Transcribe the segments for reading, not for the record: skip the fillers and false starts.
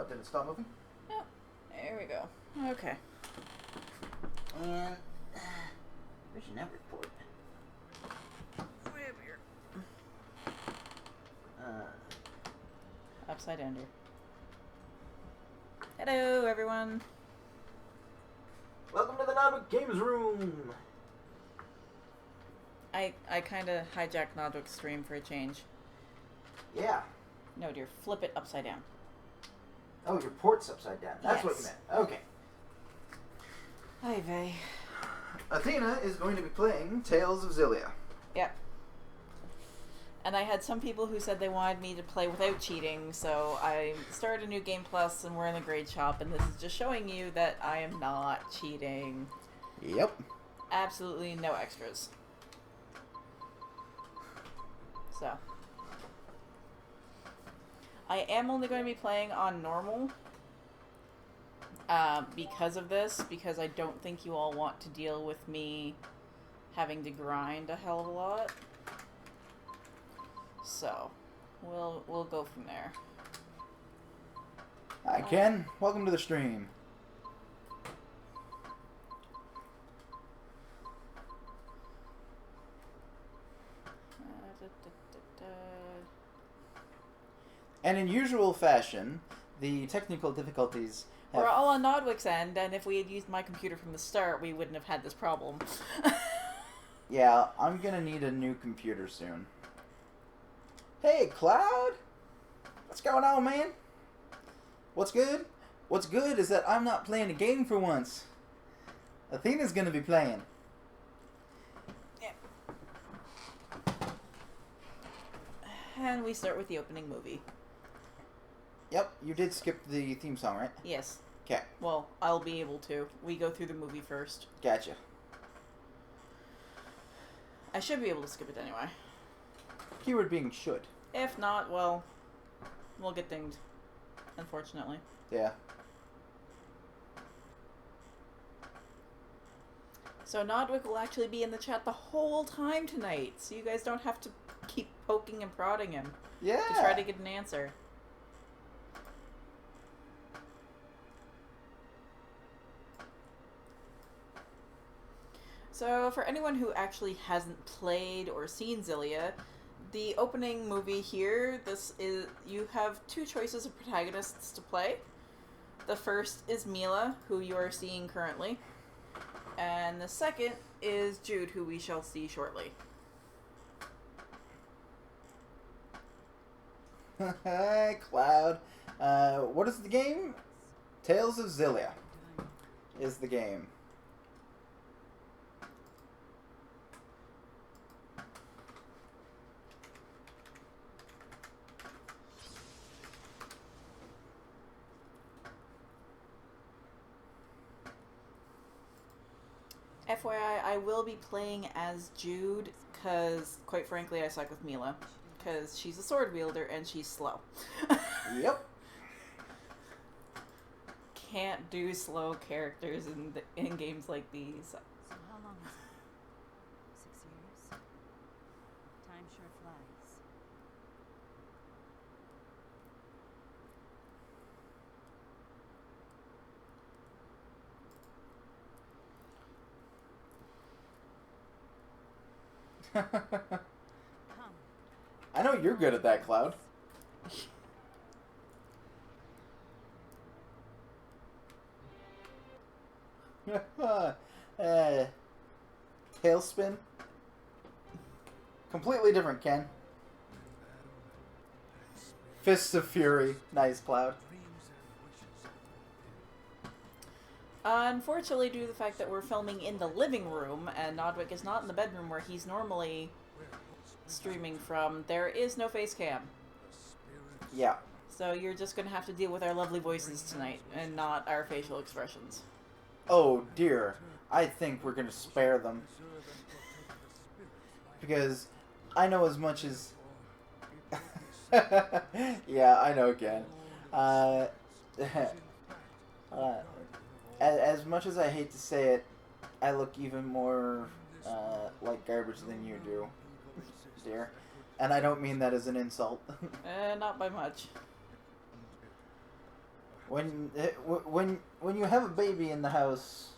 did it stop moving? Yep. There we go. Okay. And there's your net report. Way up here. Upside under. Hello, everyone. Welcome to the Nodwik Games Room. I kind of hijacked Nodwik's stream for a change. Yeah. No, dear. Flip it upside down. Oh, your port's upside down. That's what you Yes. meant. Okay. Hi, Vay. Athena is going to be playing Tales of Xillia. Yep. And I had some people who said they wanted me to play without cheating, so I started a new Game Plus, and we're in the grade shop, and this is just showing you that I am not cheating. Yep. Absolutely no extras. So. I am only going to be playing on normal because of this, because I don't think you all want to deal with me having to grind a hell of a lot. So, we'll go from there. Hi, Ken. Welcome to the stream. And in usual fashion, the technical difficulties have... We're all on Nodwik's end, and if we had used my computer from the start, we wouldn't have had this problem. Yeah, I'm gonna need a new computer soon. Hey, Cloud! What's going on, man? What's good? What's good is that I'm not playing a game for once. Athena's gonna be playing. Yeah. And we start with the opening movie. Yep, you did skip the theme song, right? Yes. Okay. Well, I'll be able to. We go through the movie first. Gotcha. I should be able to skip it anyway. Keyword being should. If not, well, we'll get dinged. Unfortunately. Yeah. So Nodwik will actually be in the chat the whole time tonight, so you guys don't have to keep poking and prodding him Yeah. to try to get an answer. So for anyone who actually hasn't played or seen Xillia, the opening movie here, you have two choices of protagonists to play. The first is Mila, who you are seeing currently, and the second is Jude, who we shall see shortly. Hi, Cloud. What is the game? Tales of Xillia is the game. FYI, I will be playing as Jude, because, quite frankly, I suck with Mila. Because she's a sword wielder and she's slow. Yep. Can't do slow characters in games like these. So how long is it? 6 years? Time sure flies. Come. I know you're good at that, Cloud. Tailspin. Completely different, Ken. Fists of Fury. Nice, Cloud. Unfortunately, due to the fact that we're filming in the living room, and Nodwik is not in the bedroom where he's normally streaming from, there is no face cam. Yeah. So you're just going to have to deal with our lovely voices tonight, and not our facial expressions. Oh, dear. I think we're going to spare them. Because I know as much as... Yeah, I know, Ken. As much as I hate to say it, I look even more like garbage than you do, dear. And I don't mean that as an insult. Not by much. When you have a baby in the house,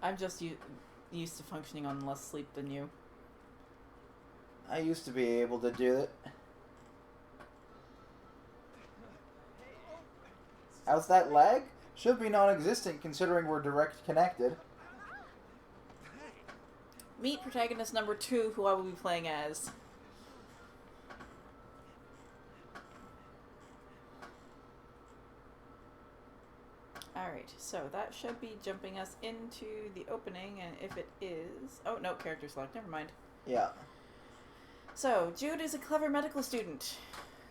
I'm just used to functioning on less sleep than you. I used to be able to do it. How's that lag? Should be non-existent considering we're direct connected. Meet protagonist number 2, who I will be playing as. Alright, so that should be jumping us into the opening, and if it is... Oh, no, character select, never mind. Yeah. So, Jude is a clever medical student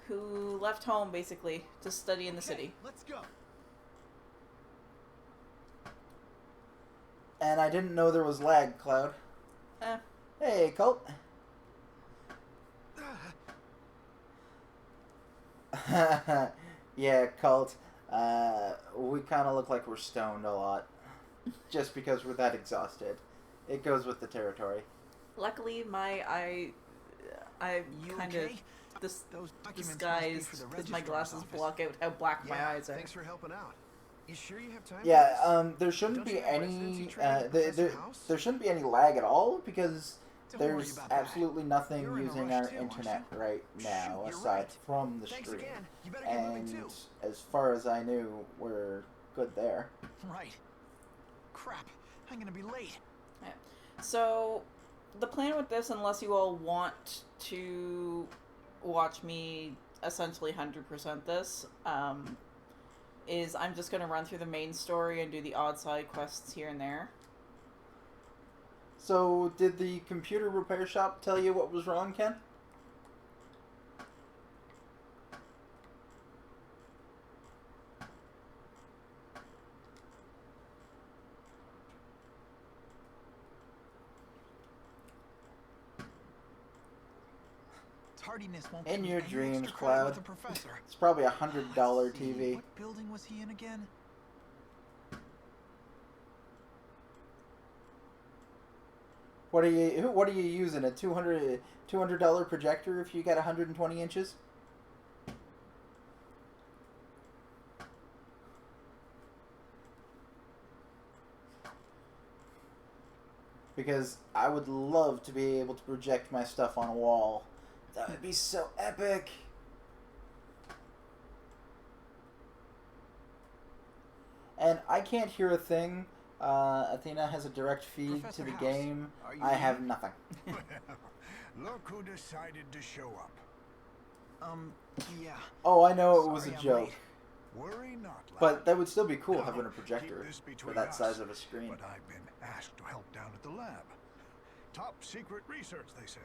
who left home, basically, to study in the city. Let's go. And I didn't know there was lag, Cloud. Hey, Colt. Yeah, Colt. We kind of look like we're stoned a lot. Just because we're that exhausted. It goes with the territory. Luckily, I kind of disguised because my glasses block out how black my eyes are. Thanks for helping out. You sure you have time? Yeah, there shouldn't be any there shouldn't be any lag at all because there's absolutely nothing using our internet right now aside from the stream. And as far as I knew, we're good there. Right. Crap. I'm gonna be late. Yeah. So, the plan with this, unless you all want to watch me essentially 100% this, is I'm just going to run through the main story and do the odd side quests here and there. So, did the computer repair shop tell you what was wrong, Ken? Tardiness won't In give your me any dreams, extra credit Cloud. with the professor. It's probably $100 Let's see, TV. What building was he in again? What are you using? A $200 projector if you got 120 inches? Because I would love to be able to project my stuff on a wall. That would be so epic. And I can't hear a thing. Athena has a direct feed Professor to the House, game. are you I here? have nothing. Well, look who decided to show up. Yeah. Oh, I know it was Sorry, a I'm joke. late. Worry not, lad. But that would still be cool Now, having a keep projector this for between that us, size of a screen. But I've been asked to help down at the lab. Top secret research, they say.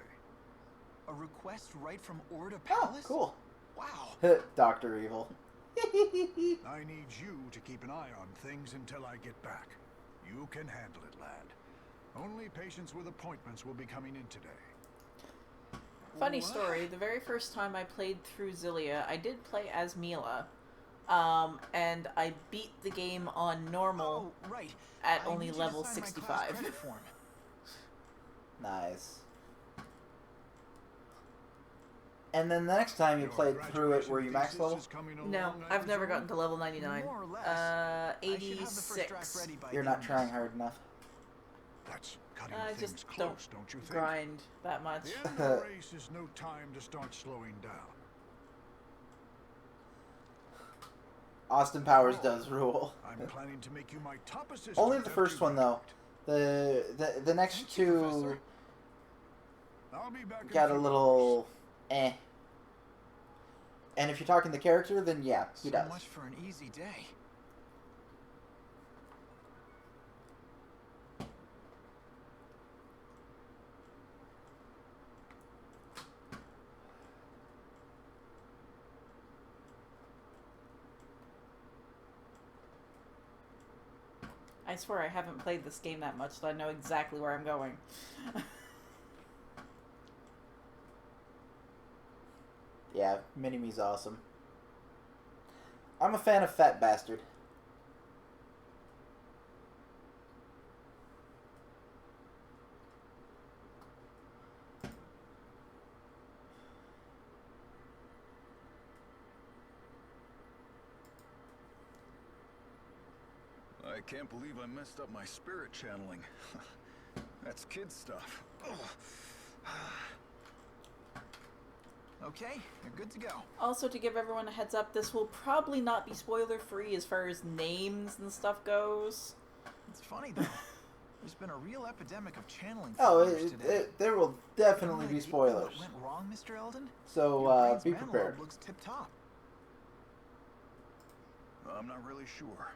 A request right from Orda Oh, Palace? cool. Wow. Dr. Evil. I need you to keep an eye on things until I get back. You can handle it, lad. Only patients with appointments will be coming in today. Funny What? story, the very first time I played through Xillia, I did play as Mila. And I beat the game on normal Oh, right. at I only need you to level sign my class 65. credit form. Nice. And then the next time you Your played through it, graduation were you max thesis level? is coming No, along, I I've never presume? gotten to level 99. More or less. I should have the first draft 86. ready by You're then. not trying hard enough. That's cutting I things just close, don't you think? Grind that much. The end of the race is no time to start slowing down. Austin Powers does rule. I'm planning to make you my top assistant. Only the after first one though. graduate. The next Thank you, two Professor. I'll be back in got a few little eh. And if you're talking the character, then yeah, he So does. much for an easy day. I swear I haven't played this game that much, so I know exactly where I'm going. Yeah, Mini-Me's awesome. I'm a fan of Fat Bastard. I can't believe I messed up my spirit channeling. That's kid stuff. Okay, you're good to go. Also, to give everyone a heads up, this will probably not be spoiler-free as far as names and stuff goes. It's funny though. There's been a real epidemic of channeling Oh, failures today. there will definitely be What spoilers. went wrong, Mr. Eldon? So, Your brain's be mana prepared. lobe looks tip-top. I'm not really sure.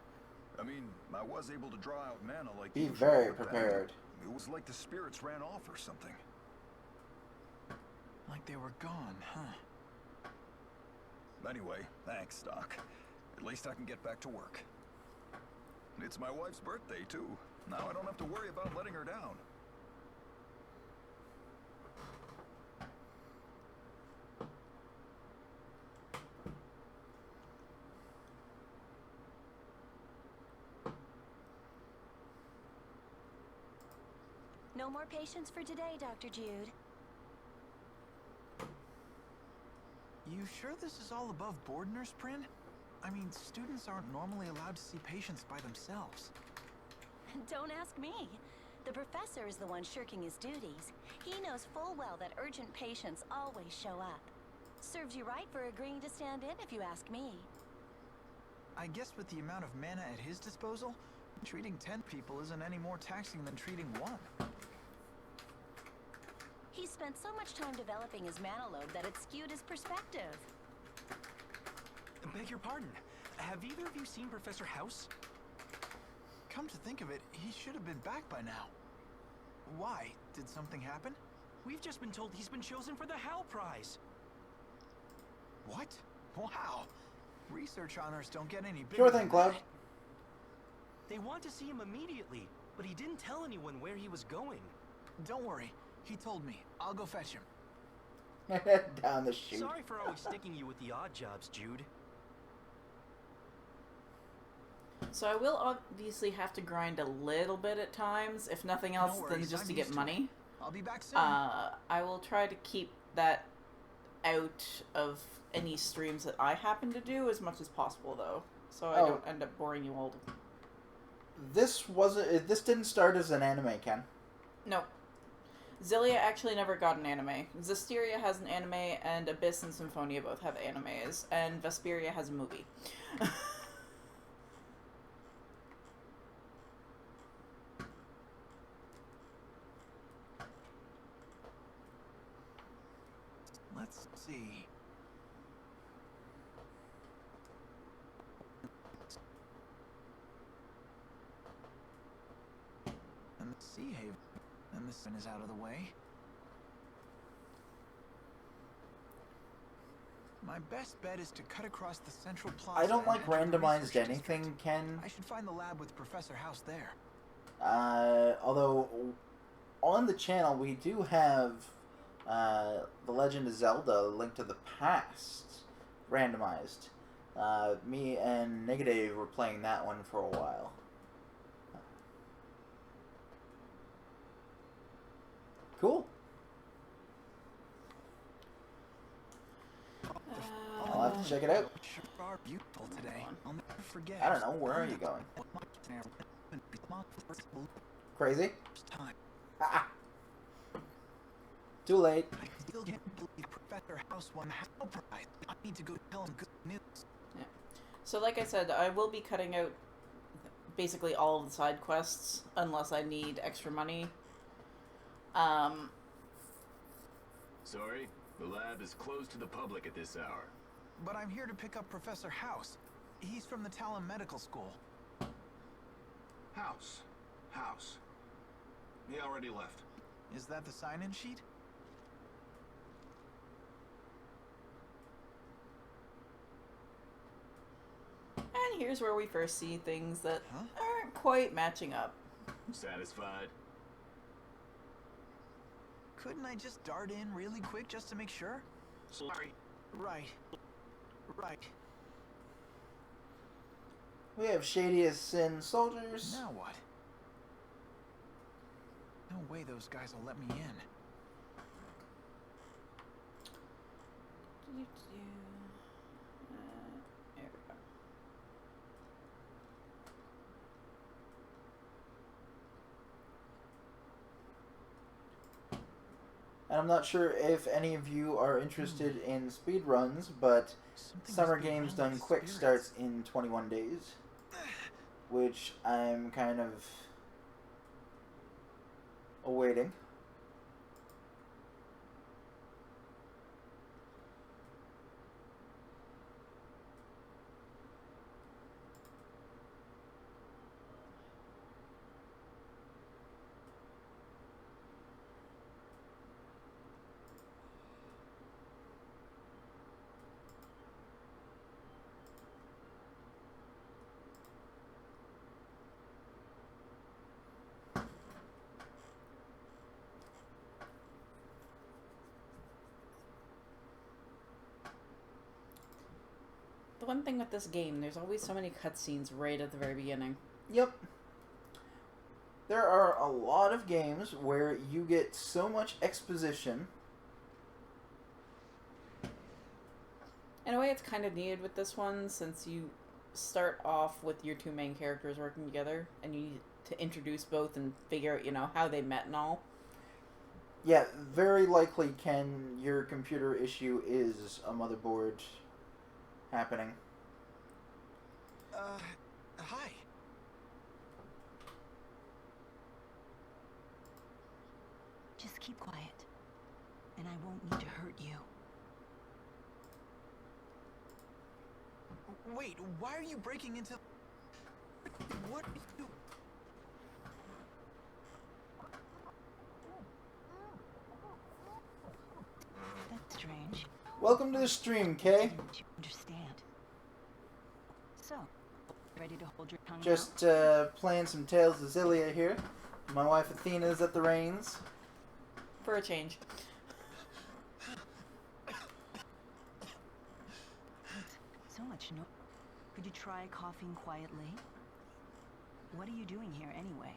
I mean, I was able to draw out mana like Be usual, very but then prepared. It was like the spirits ran off or something. Like they were gone, huh? Anyway, thanks, Doc. At least I can get back to work. It's my wife's birthday, too. Now I don't have to worry about letting her down. No more patients for today, Dr. Jude. You sure this is all above board, Nurse Prin? I mean, students aren't normally allowed to see patients by themselves. Don't ask me. The professor is the one shirking his duties. He knows full well that urgent patients always show up. Serves you right for agreeing to stand in, if you ask me. I guess with the amount of mana at his disposal, treating 10 people isn't any more taxing than treating one. He spent so much time developing his mana lobe that it skewed his perspective. Beg your pardon. Have either of you seen Professor House? Come to think of it, he should have been back by now. Why? Did something happen? We've just been told he's been chosen for the Hal Prize. What? Wow. Research honors don't get any bigger Sure than thing, Cloud. that. They want to see him immediately, but he didn't tell anyone where he was going. Don't worry. He told me. I'll go fetch him. Down the chute. Sorry for always sticking you with the odd jobs, Jude. So I will obviously have to grind a little bit at times, if nothing else, No than worries, just I'm to used get to it. money. I'll be back soon. I will try to keep that out of any streams that I happen to do as much as possible, though, so I don't end up boring you all. This didn't start as an anime, Ken. No. Xillia actually never got an anime. Zisteria has an anime, and Abyss and Symphonia both have animes, and Vesperia has a movie. Let's see. And the Sea Haven. And this one is out of the way. My best bet is to cut across the central plaza. I don't and like enter the randomized research anything, district. Ken. I should find the lab with Professor House there. Although on the channel we do have The Legend of Zelda: Link to the Past randomized. Me and Negative were playing that one for a while. Cool. I'll have to check it out. Sure are beautiful today. I'll never forget. I don't know, where are you going? Crazy? Time. Ah. Too late. I still can't believe Professor House won the Hal Prize. I need to go tell him good news. Yeah. So like I said, I will be cutting out basically all of the side quests unless I need extra money. Sorry, the lab is closed to the public at this hour. But I'm here to pick up Professor House. He's from the Talon Medical School. House. He already left. Is that the sign-in sheet? And here's where we first see things that Huh? aren't quite matching up. Satisfied? Couldn't I just dart in really quick just to make sure? Sorry. Right. We have Shady as Sin soldiers. Now what? No way those guys will let me in. There we go. And I'm not sure if any of you are interested in speed runs, but Something Summer must be Games wrong Done with the Quick spirits. starts in 21 days, which I'm kind of awaiting. The one thing with this game, there's always so many cutscenes right at the very beginning. Yep. There are a lot of games where you get so much exposition. In a way, it's kind of needed with this one, since you start off with your two main characters working together, and you need to introduce both and figure out, how they met and all. Yeah, very likely, Ken, your computer issue is a motherboard happening. Hi. Just keep quiet, and I won't need to hurt you. Wait, why are you breaking into... What are you... That's strange. Welcome to the stream, Kay. Didn't you understand? So, ready to hold your tongue Just playing some Tales of Xillia here. My wife Athena is at the reins. For a change. So much no. Could you try coughing quietly? What are you doing here anyway?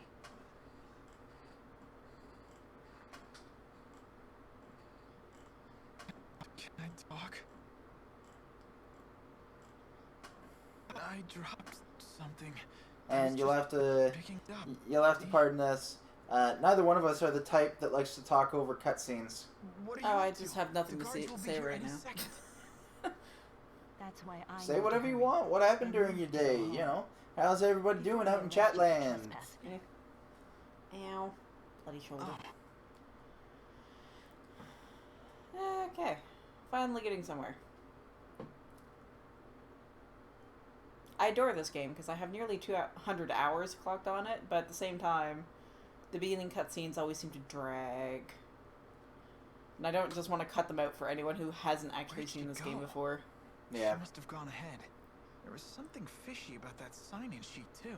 Can I talk? I dropped something. And you'll have to Picking up. pardon us. Neither one of us are the type that likes to talk over cutscenes. What are Oh, you I up just to? have nothing The to guards will be say here right any now. second. That's why I Say need whatever to you hurry. want. What happened during your day? You know, how's everybody doing out in Chatland? Ow. Bloody shoulder. Oh. Okay. Finally getting somewhere. I adore this game because I have nearly 200 hours clocked on it, but at the same time, the beginning cutscenes always seem to drag. And I don't just want to cut them out for anyone who hasn't actually Where'd seen she this game go? before. Yeah. She must have gone ahead. There was something fishy about that sign-in sheet, too.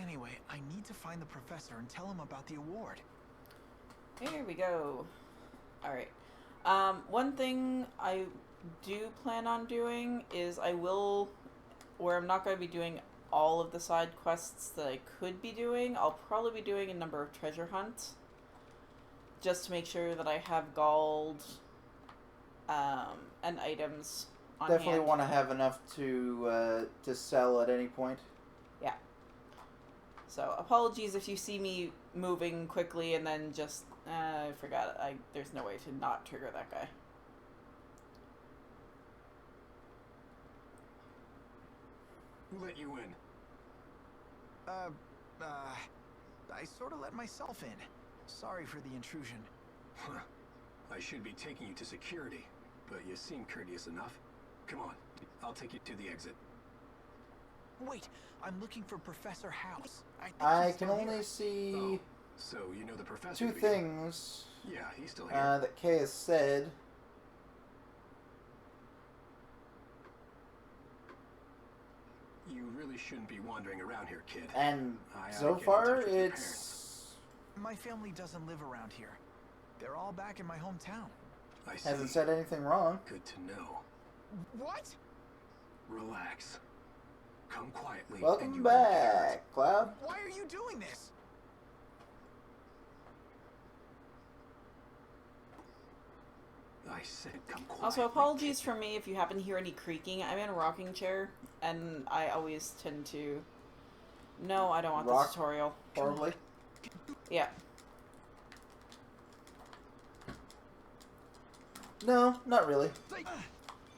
Anyway, I need to find the professor and tell him about the award. Here we go. Alright. One thing I do plan on doing is where I'm not going to be doing all of the side quests that I could be doing, I'll probably be doing a number of treasure hunts. Just to make sure that I have gold and items on Definitely hand. want to have enough to sell at any point. Yeah. So, apologies if you see me moving quickly and then just... I forgot. There's no way to not trigger that guy. Who let you in? I sort of let myself in. Sorry for the intrusion. Huh. I should be taking you to security, but you seem courteous enough. Come on, I'll take you to the exit. Wait, I'm looking for Professor House. think I he's can still only here. see Oh, so you know the professor? two do you? things Yeah, he's still here. that Kay has said. You really shouldn't be wandering around here, kid. And I ought to so get in far, touch with your it's... My family doesn't live around here. They're all back in my hometown. I see. hasn't said anything wrong. Good to know. What? Relax. Come quietly. and Welcome you won't get hurt. back, Cloud. Why are you doing this? I said come quietly. Also, apologies for me if you happen to hear any creaking. I'm in a rocking chair, and I always tend to... No, I don't want Rock? this tutorial. Horribly. Yeah. No, not really.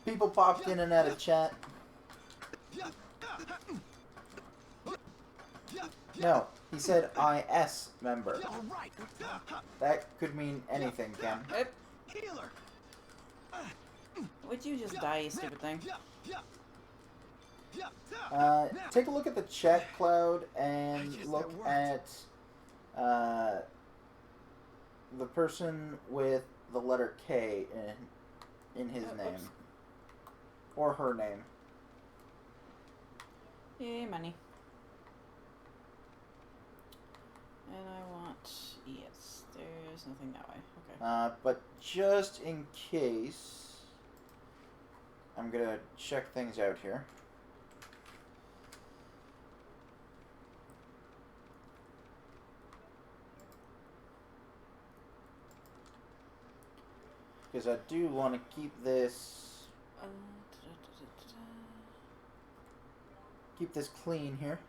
People popped in and out of chat. No, he said IS member. All right. That could mean anything, Ken. Healer. Would you just die, you stupid thing? Take a look at the chat, Cloud, and Yes, look that at the person with the letter K in his name. Oops. Or her name. Yay, money. And I want... Yes, there's nothing that way. Okay. But just in case, I'm gonna check things out here. Because I do want to keep this clean here.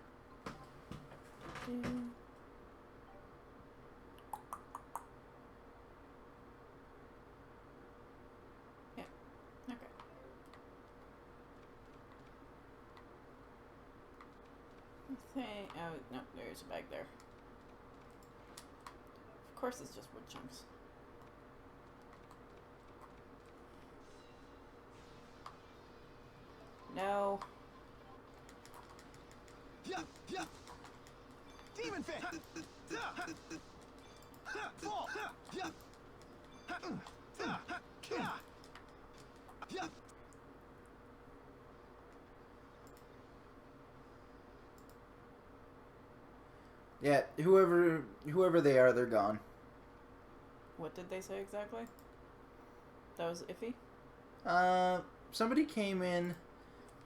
Yeah. Okay. Oh, no, there's a bag there. Of course it's just wood chunks. No. Demon fish. Fall. Yeah, whoever they are, they're gone. What did they say exactly? That was iffy? Somebody came in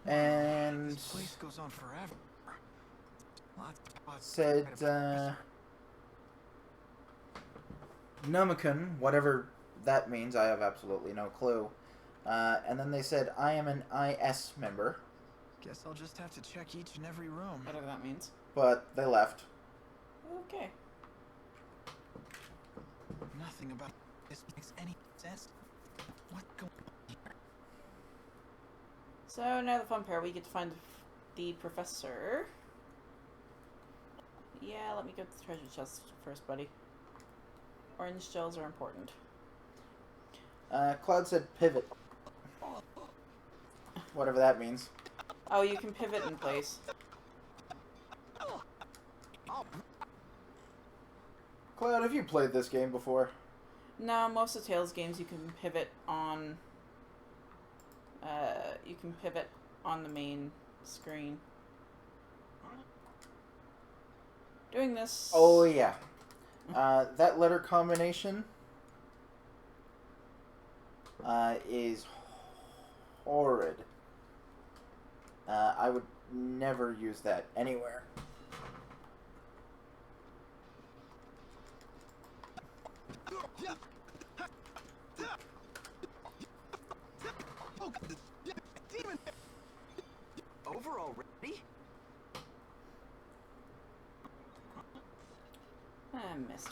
and This place goes on forever. said, Numikun, whatever that means, I have absolutely no clue. And then they said, I am an IS member. Guess I'll just have to check each and every room. Whatever that means. But they left. Okay. Nothing about this makes any sense. What's going on here? So now the fun part, we get to find the professor. Yeah, let me go to the treasure chest first, buddy. Orange gels are important. Cloud said pivot. Whatever that means. Oh, you can pivot in place. Cloud, have you played this game before? No, most of Tales games you can pivot on... you can pivot on the main screen. Doing this... Oh, yeah. That letter combination is horrid. I would never use that anywhere. Over already? I missed.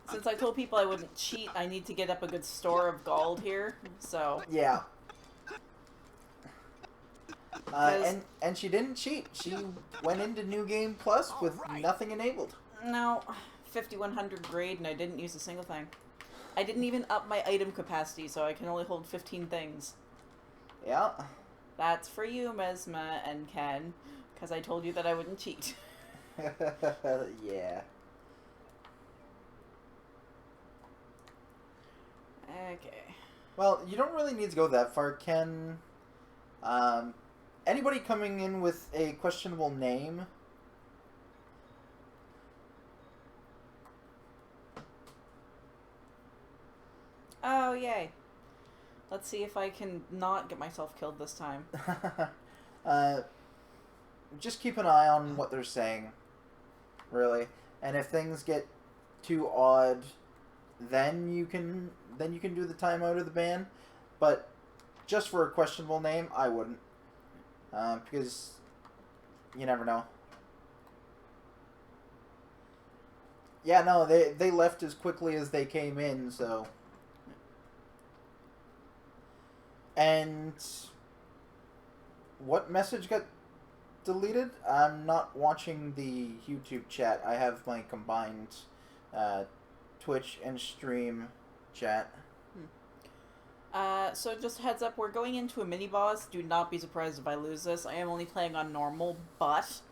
Since I told people I wouldn't cheat, I need to get up a good store of gold here, so... Yeah. And she didn't cheat. She went into New Game Plus with nothing enabled. No, 5100 grade and I didn't use a single thing. I didn't even up my item capacity, so I can only hold 15 things. Yeah. That's for you, Mesma and Ken, because I told you that I wouldn't cheat. Yeah. Okay. Well, you don't really need to go that far, Ken. Anybody coming in with a questionable name? Oh, yay. Let's see if I can not get myself killed this time. Just keep an eye on what they're saying, really. And if things get too odd, then you can do the timeout or the ban. But just for a questionable name, I wouldn't, because you never know. Yeah, no, they left as quickly as they came in, so. And what message got deleted? I'm not watching the YouTube chat. I have my combined Twitch and stream chat. So just a heads up, we're going into a mini-boss. Do not be surprised if I lose this. I am only playing on normal, but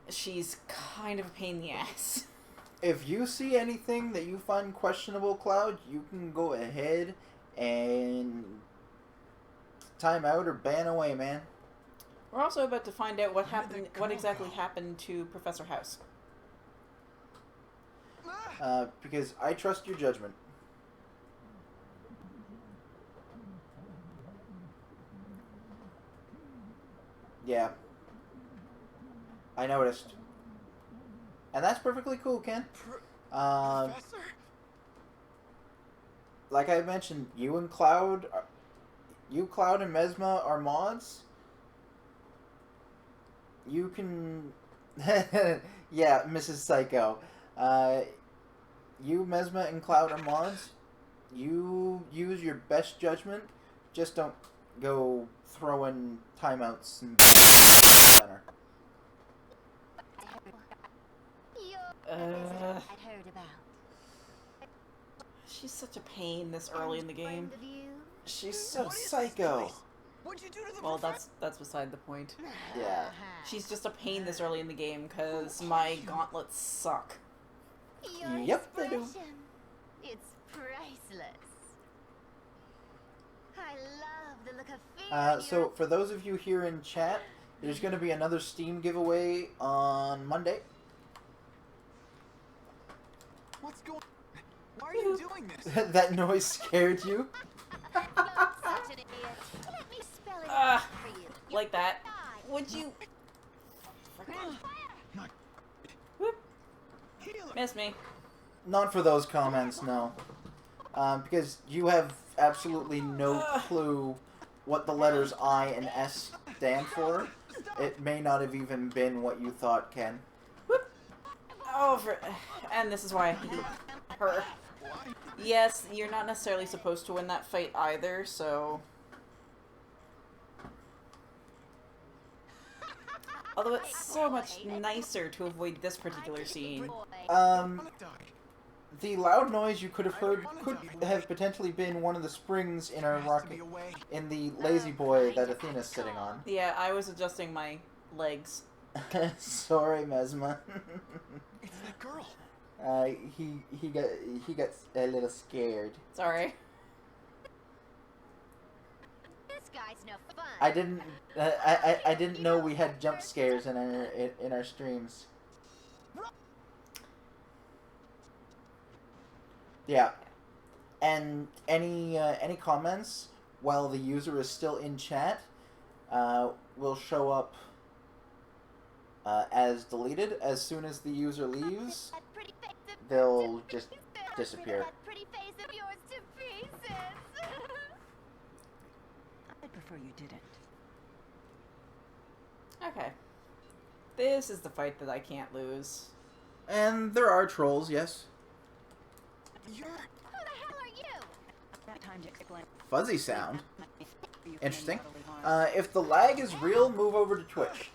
she's kind of a pain in the ass. If you see anything that you find questionable, Cloud, you can go ahead and time out or ban away, man. We're also about to find out what happened, what exactly happened to Professor House. Because I trust your judgment. Yeah. I noticed. And that's perfectly cool, Ken. Professor? Like I mentioned, you, Cloud, and Mesma are mods. You can... yeah, Mrs. Psycho. You, Mesma, and Cloud are mods. You use your best judgment. Just don't go throwing timeouts and center. I'd heard about. She's such a pain this early in the game. She's so What is this psycho. place? What'd you do to the Well, professor? that's beside the point. Yeah. She's just a pain this early in the game because my gauntlets suck. Your Yep, they do. expression, it's priceless. I love the look of fear in So your... for those of you here in chat, there's going to be another Steam giveaway on Monday. What's going? Why are you doing this? That noise scared you? You're such an idiot. Let me spell it out for you. Like that. Would you... Not Whoop. healer. Miss me. Not for those comments, no. Because you have absolutely no clue what the letters I and S stand for. It may not have even been what you thought, Ken. Oh, and this is why I hate her. Yes, you're not necessarily supposed to win that fight either, so... Although it's so much nicer to avoid this particular scene. The loud noise you could have heard could have potentially been one of the springs in our rocket, in the lazy boy that Athena's sitting on. Yeah, I was adjusting my legs. Sorry, Mesma. It's that girl. He got a little scared. Sorry. This guy's no fun. I didn't know we had jump scares in our streams. Yeah, and any comments while the user is still in chat will show up as deleted. As soon as the user leaves, That pretty face of they'll yours to just pieces. disappear. That pretty face of yours to pieces. I prefer you didn't. Okay. This is the fight that I can't lose. And there are trolls, yes. You're... Who the hell are you? That time to explain. Fuzzy sound. You can Interesting. bodily harm. If the lag is real, move over to Twitch.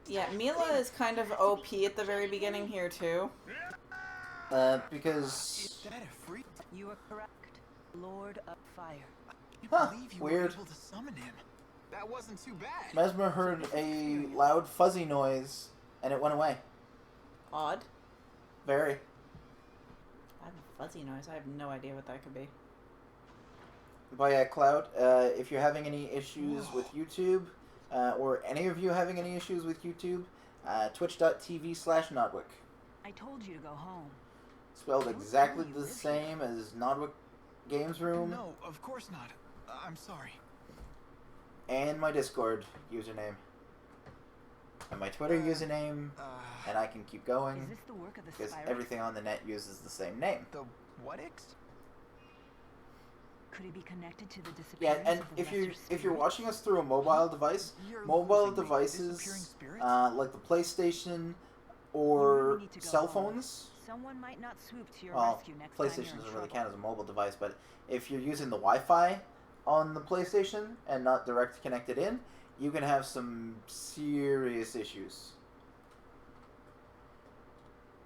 Yeah, Mila is kind of OP at the very beginning here, too. Because... Is that a freak? You are correct. Lord of Fire. I can't Huh, believe you were weird. able to summon him. That wasn't too bad. Mesmer heard a loud fuzzy noise, and it went away. Odd. Very. I have a fuzzy noise. I have no idea what that could be. But yeah, Cloud, if you're having any issues with YouTube, or any of you having any issues with YouTube, twitch.tv/Nodwik. I told you to go home. Spelled exactly the same as Nodwik Games Room, No, of course not. I'm sorry. and my Discord username. And my Twitter username, and I can keep Is going, this the work of the because Spirits? everything on the net uses the same name. The what-ix? Could it be connected to the Yeah, disappearance and of the if you're lesser watching us through a mobile device, You're mobile losing me. devices Disappearing spirits? like the PlayStation or need to go cell home. phones. Someone might not swoop to your Well, rescue next time PlayStation you're in doesn't really trouble. count as a mobile device, but if you're using the Wi-Fi on the PlayStation and not direct connected in, you can have some serious issues.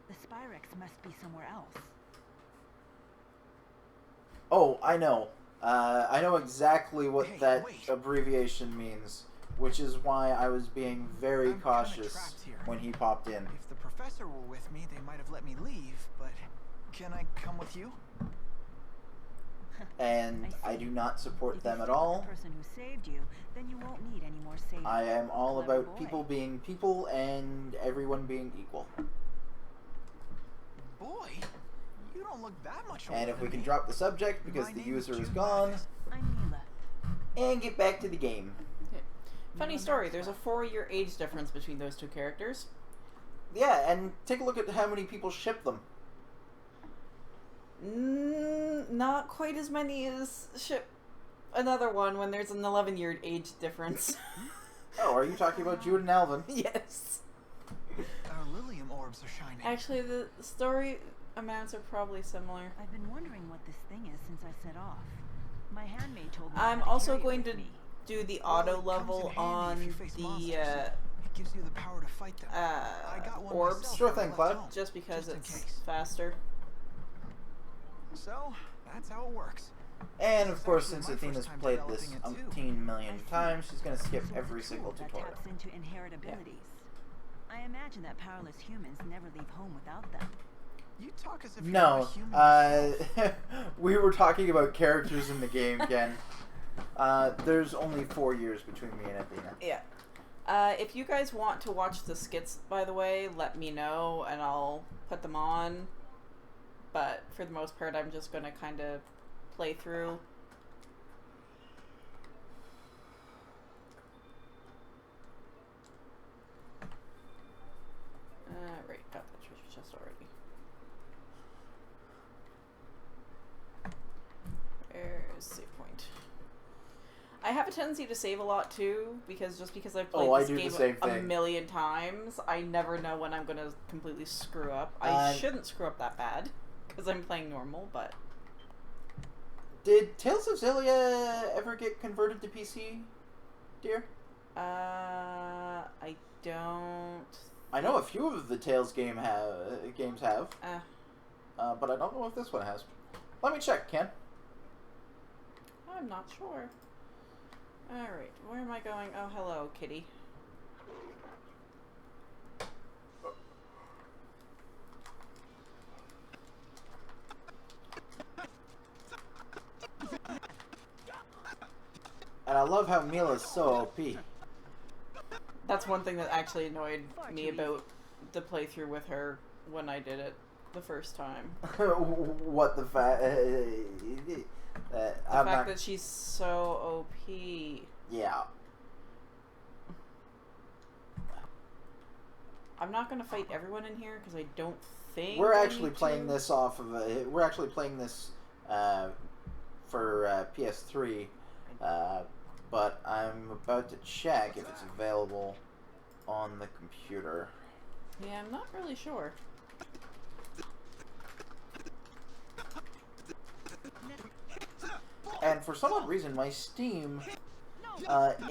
The Spyrex must be somewhere else. Oh, I know. I know exactly what Hey, that wait. abbreviation means, which is why I was being very I'm kinda cautious trapped here. when he popped in. If the professor were with me, they might have let me leave, but can I come with you? And I I see. do not support If them you at stick with all. the person who saved you, then you won't need any more saving. I am all Clever about boy. people being people and everyone being equal. Boy, you don't look that much older And if we than can me. drop the subject because My the name is user is June gone, Mathis. I'm Mila. and get back to the game. Funny story, there's a 4-year age difference between those two characters. Yeah, and take a look at how many people ship them. Not quite as many as ship another one when there's an 11-year age difference. Oh, are you talking about Jude and Alvin? Yes. Our Lilium orbs are shining. Actually, the story amounts are probably similar. I've been wondering what this thing is since I set off. My handmaid told me I'm I had to also carry it going with to me. do the Well, auto it comes level in handy on if you face the monsters. It gives you the power to fight them. I got one orbs, myself Sure when I thing, left Cloud. home, just because just in it's case. faster. So, that's how it works. And This of is course, actually since my Athena's first time played this developing it, too. umpteen million I see. times, she's gonna skip So it's every a single tool that tutorial. taps into inherent abilities. I imagine that powerless humans never leave home without them. You talk as if you're No, a human yourself. we were talking about characters in the game, Ken. There's only 4 years between me and Athena. Yeah. If you guys want to watch the skits, by the way, let me know and I'll put them on. But for the most part, I'm just going to kind of play through. Right, got the treasure chest already. There's save point. I have a tendency to save a lot too, because I've played I this do the game same a thing. million times, I never know when I'm gonna completely screw up. I shouldn't screw up that bad, because I'm playing normal, but... Did Tales of Xillia ever get converted to PC, dear? I don't... I know a few of the Tales games have, but I don't know if this one has. Let me check, Ken. I'm not sure. Alright, where am I going? Oh, hello, kitty. And I love how Mila's so OP. That's one thing that actually annoyed me about the playthrough with her when I did it the first time. What the fact? The fact that she's so OP. Yeah. I'm not gonna fight everyone in here because I don't think We're I actually need playing to. this off of. We're actually playing this for PS3, but I'm about to check if it's available on the computer. Yeah, I'm not really sure. And for some odd reason, my Steam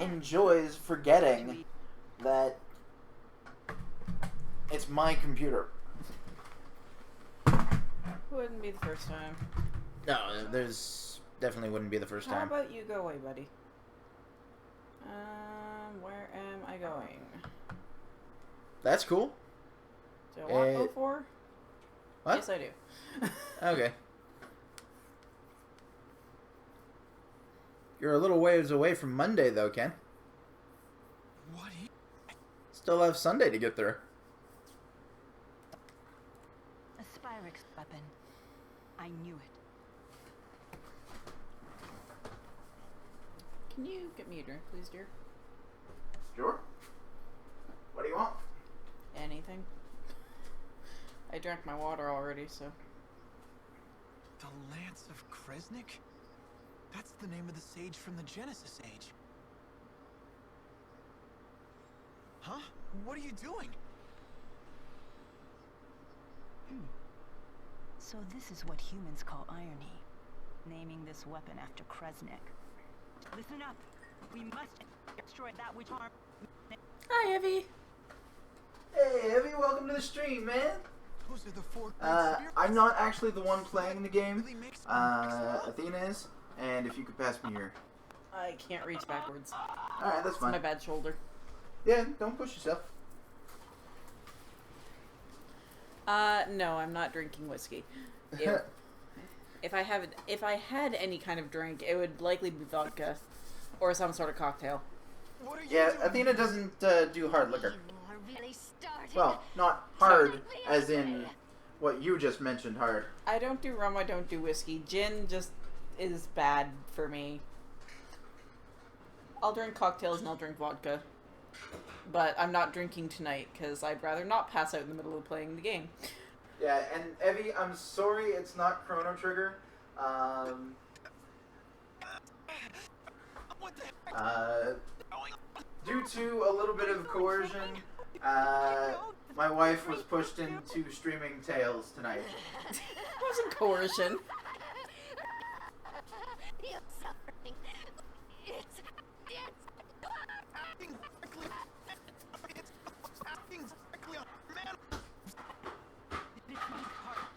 enjoys forgetting that it's my computer. Wouldn't be the first time. No, there's definitely wouldn't be the first How time. about you go away, buddy? Where am I going? That's cool. Do I want 04? What? Yes, I do. Okay. You're a little ways away from Monday, though, Ken. What? Still have Sunday to get there. A Spyrex weapon. I knew it. Can you get me a drink, please, dear? Sure. What do you want? Anything? I drank my water already, so... The Lance of Kresnik? That's the name of the sage from the Genesis Age. Huh? What are you doing? So this is what humans call irony. Naming this weapon after Kresnik. Listen up. We must destroy that which harm. Hi, Evie. Hey, Evie, welcome to the stream, man. Those are the four I'm not actually the one playing the game. Athena is. And if you could pass me your... I can't reach backwards. Alright, that's It's fine. my bad shoulder. Yeah, don't push yourself. No, I'm not drinking whiskey. If I had any kind of drink, it would likely be vodka or some sort of cocktail. What are you Yeah, doing? Athena doesn't do hard liquor. Really started. Well, not hard as in what you just mentioned hard. I don't do rum, I don't do whiskey. Gin just is bad for me. I'll drink cocktails and I'll drink vodka. But I'm not drinking tonight because I'd rather not pass out in the middle of playing the game. Yeah, and Evie, I'm sorry it's not Chrono Trigger. What the heck? Due to a little bit of coercion, my wife was pushed into streaming Tales tonight. It wasn't coercion. You're suffering. It's Acting directly. It's acting directly on man. This is hard.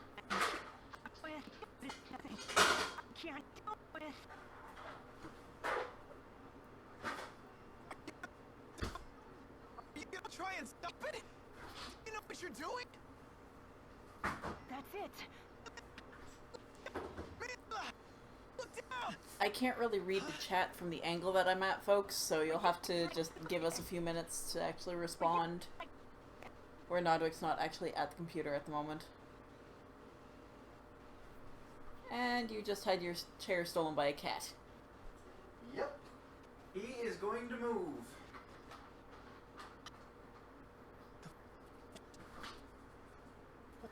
This nothing. I can't do it. You gonna try and stop it? You know what you're doing? That's it. Mila! Look down! I can't really read the chat from the angle that I'm at, folks, so you'll have to just give us a few minutes to actually respond. Where Nodwik's not actually at the computer at the moment. And you just had your chair stolen by a cat. Yep. He is going to move.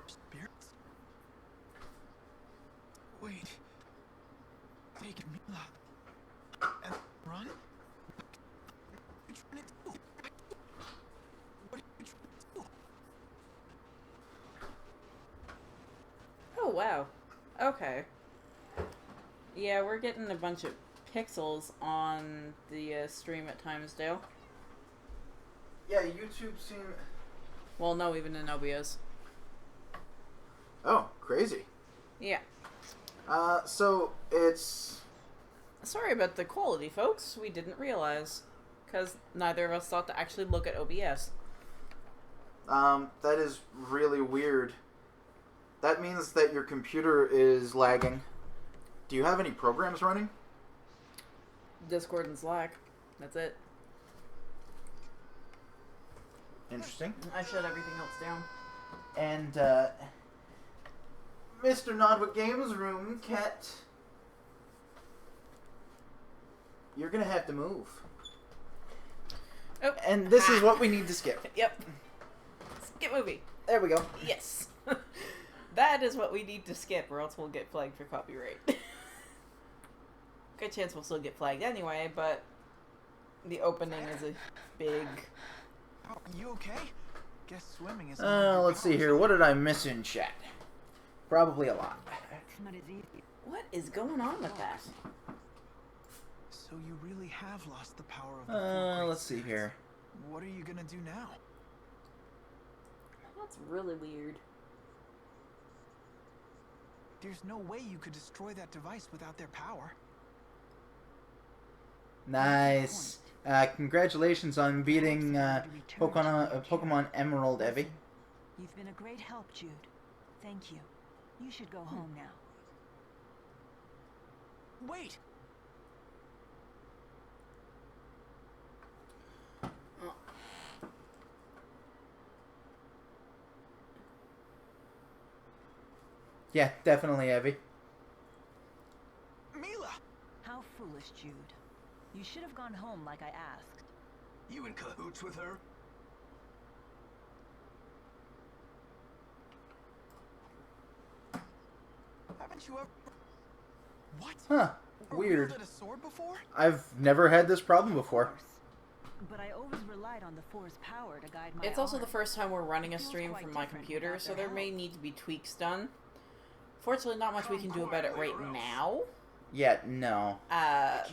Spirits? Wait. Take Mila. And run? What are you trying to do? What are you trying to do? Oh, wow. Okay. Yeah, we're getting a bunch of pixels on the stream at times, Dale. Yeah, YouTube seem... Well, no, even in OBS. Oh, crazy. Yeah. So it's... Sorry about the quality, folks. We didn't realize. Because neither of us thought to actually look at OBS. That is really weird. That means that your computer is lagging. Do you have any programs running? Discord and Slack. That's it. Interesting. I shut everything else down. And, Mr. Nodwik Games Room, Cat, you're gonna have to move. Oh. And this is what we need to skip. Yep. Skip movie. There we go. Yes. That is what we need to skip, or else we'll get flagged for copyright. Good chance we'll still get flagged anyway, but the opening is a big... Oh, you okay? Guess swimming is... Let's see here. What did I miss in chat? Probably a lot. It's not as easy. What is going on with that? So you really have lost the power of the four great Let's see spirits. here. What are you gonna do now? That's really weird. There's no way you could destroy that device without their power. Nice. Congratulations on beating Pokemon Emerald, Evie. You've been a great help, Jude. Thank you. You should go home now. Wait! Yeah, definitely, Evie. Mila! How foolish, Jude. You should have gone home like I asked. You in cahoots with her? Haven't you ever... What? Huh. Ever Weird. wielded a sword before? I've never had this problem before. but I always relied on the Force power to guide my It's also the arm. first time we're running a It feels stream quite from my different computer, without so their there may help. need to be tweaks done. Fortunately, not much we can do about it right now. Yeah, no.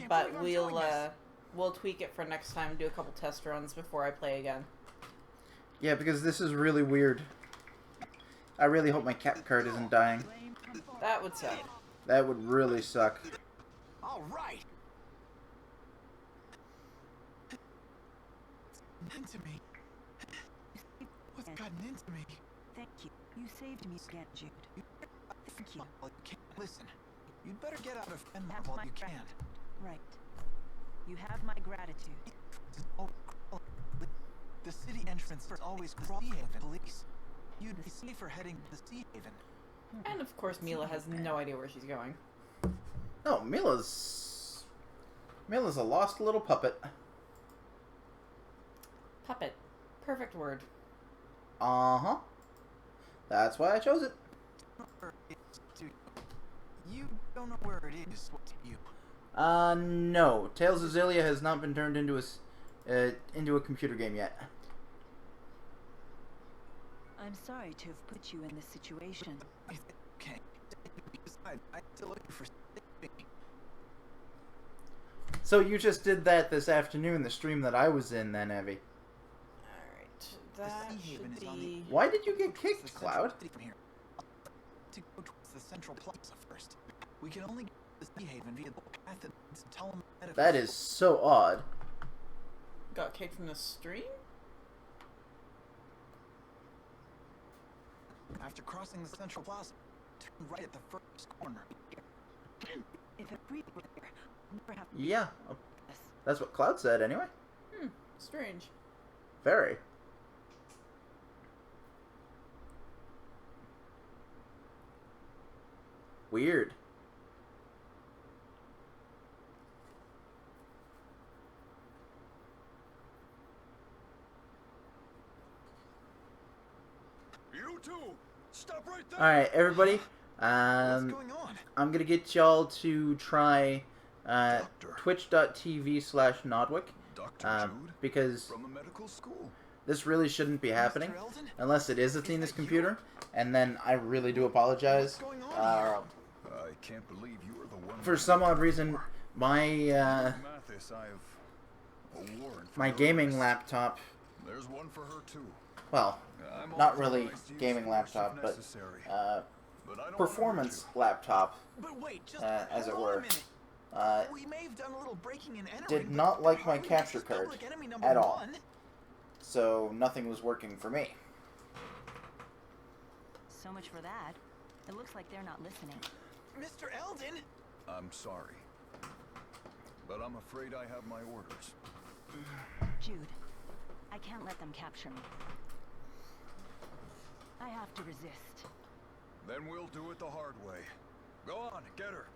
But we'll tweak it for next time, do a couple test runs before I play again. Yeah, because this is really weird. I really hope my cap card isn't dying. That would suck. That would really suck. All right. Into me. What's gotten into me? Thank you. You saved me again, Jude. Thank you. Well, you can't listen. You'd better get out of Fenmark Have while my you can. Right. You have my gratitude. The city entrance is always Sea Haven police. You'd be safer heading to the Sea Haven. And of course, Mila has no idea where she's going. No, Mila's a lost little puppet. Puppet. Perfect word. Uh-huh. That's why I chose it. You don't know where it is. What to you? No. Tales of Xillia has not been turned into a computer game yet. I'm sorry to have put you in this situation. Okay. I'm still looking for something. So you just did that this afternoon, the stream that I was in then, Evie. Alright, that The Sea Haven should is on be... Why did you get the kicked, central Cloud? city from here. To go towards the central plaza first. We can only get to the Sea Haven via the path that leads to telemedical. That is so odd. Got kicked from the stream? After crossing the central plaza, turn right at the first corner. If a breed were there, never have Yeah. this. That's what Cloud said, anyway. Strange. Very. Weird. You two, stop right there. Alright, everybody. What's going on? I'm gonna get y'all to try Doctor. twitch.tv/Nodwik. Dr. Jude Because from the medical school. this really shouldn't be happening. Mr. Eldon? Unless it is Athena's computer. And then I really do apologize. What's going on I can't believe you are the one. For some odd reason, my Mathis, I have a warrant for my your gaming arrest. laptop, There's one for her too. well, I'm not authorized really to use gaming force if laptop, but necessary. But I don't performance want laptop, But wait, just as it hold on were, a minute. We may have done a little breaking and entering. did but not like my Harvey capture is card public enemy number at all. one. So nothing was working for me. So much for that. It looks like they're not listening. Mr. Eldon! I'm sorry. But I'm afraid I have my orders. Jude, I can't let them capture me. I have to resist. Then we'll do it the hard way. Go on, get her.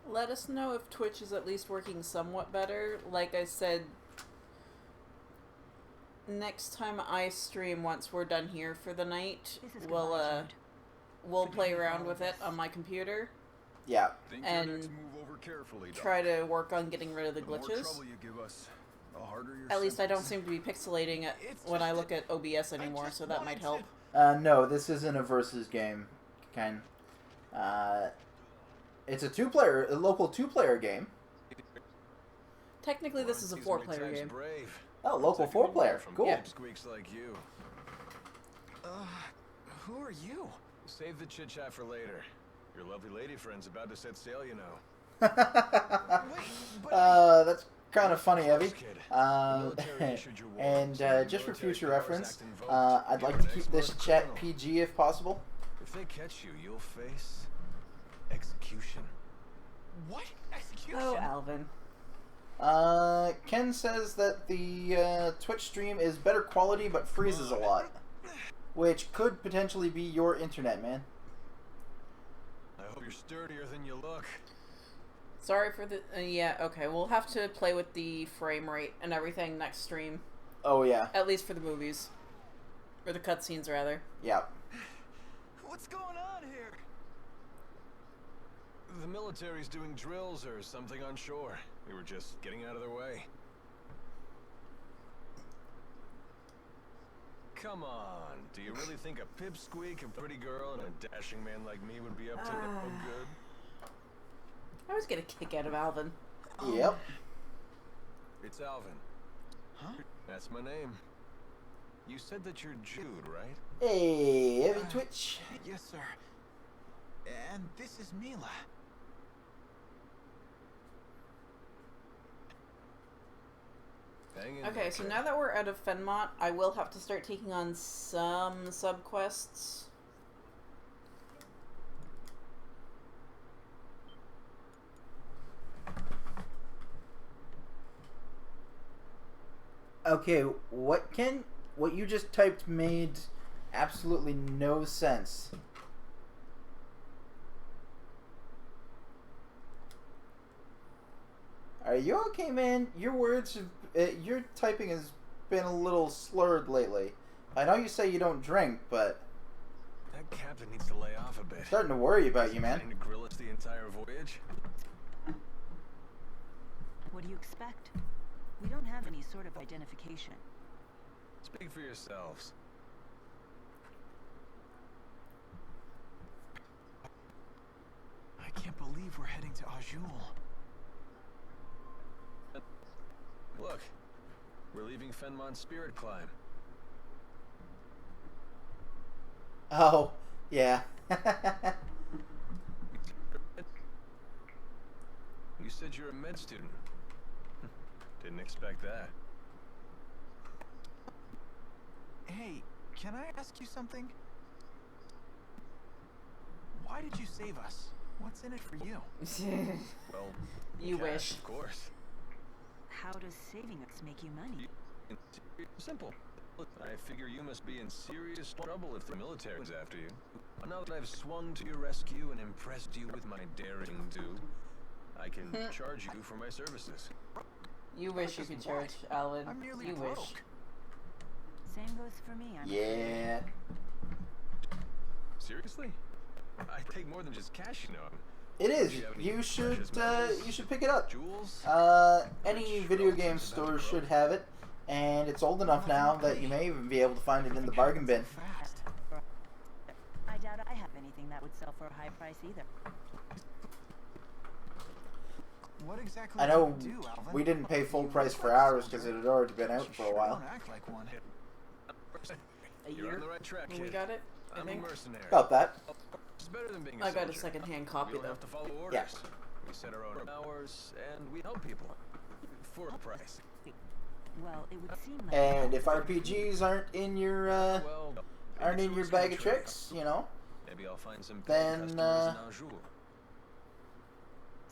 Let us know if Twitch is at least working somewhat better. Like I said, next time I stream, once we're done here for the night, This is we'll goodbye, Jude. we'll Forgive play me for around all with of it this. on my computer. Yeah. Think And your next move over carefully, Try Doctor. to work on getting rid of the The more glitches. trouble you give us, the harder your At least I don't sentence. seem to be pixelating it It's when I just look that at OBS I anymore, just so that might help. wanted No, this isn't a versus game, Ken. It's a local two-player game. Technically, this is a Warren seems 4-player many game. times brave. Oh, local Protecting me four-player. from Cool. pipsqueaks like you. Who are you? Save the chit chat for later. Your lovely lady friend's about to set sail, you know. Wait, but That's kind of funny, Evie. Kid. The military issued your And warrants, the just for Military future Powers reference, Act invoked. I'd like You're to an keep this expert chat criminal. PG if possible. If they catch you, you'll face execution. what? Execution? Oh, Alvin. Ken says that the Twitch stream is better quality but freezes a lot, which could potentially be your internet, man. I hope you're sturdier than you look. Sorry for the... yeah, okay. We'll have to play with the frame rate and everything next stream. Oh yeah. At least for the movies. Or the cutscenes, rather. Yeah. What's going on here? The military's doing drills or something on shore. We were just getting out of their way. Come on, do you really think a pipsqueak, a pretty girl, and a dashing man like me would be up to no good? I always get a kick out of Alvin. Yep. It's Alvin. Huh? That's my name. You said that you're Jude, right? Hey, heavy Twitch. Yes, sir. And this is Mila. Hang in Okay, there, so kid. now that we're out of Fenmont, I will have to start taking on some subquests. Okay, what you just typed made absolutely no sense. Are you okay, man? Your words, your typing has been a little slurred lately. I know you say you don't drink, but That captain needs to lay off a bit. I'm starting to worry about you, man. Trying to grill us the entire voyage. What do you expect? We don't have any sort of identification. Speak for yourselves. I can't believe we're heading to Azul. Look, we're leaving Fenmont Spirit Climb. Oh, yeah. You said you're a med student. Didn't expect that. Hey, can I ask you something? Why did you save us? What's in it for you? Well, You cash, wish. Of course. How does saving us make you money? Simple. I figure you must be in serious trouble if the military's after you. Now that I've swung to your rescue and impressed you with my daring do, I can charge you for my services. You wish you could charge, Alvin. I'm nearly You broke. wish. Same goes for me. I'm Yeah. Seriously? I take more than just cash, you know. It is. Do you have any You precious metals? should pick it up. Jewels? Any Rich video game relatives about store to grow. should have it, and it's old enough now that you may even be able to find it in the bargain bin. Fast. I doubt I have anything that would sell for a high price either. What exactly I know do you do, Alvin? we didn't pay full You price look for like a ours soldier, because it had already been but out you for a sure while. don't act like one. A You're year on the right track, when kid. we got it, I I'm a think. mercenary. About that. It's better than being a I got a soldier. second-hand We copy, don't though. have to follow orders. Yeah. We set our own hours, and we help people. For a price. Well, it would seem like. And if RPGs aren't in your Well, aren't maybe in your it's bag of trade. tricks, you know, Maybe I'll find some Then, paying customers in Azul.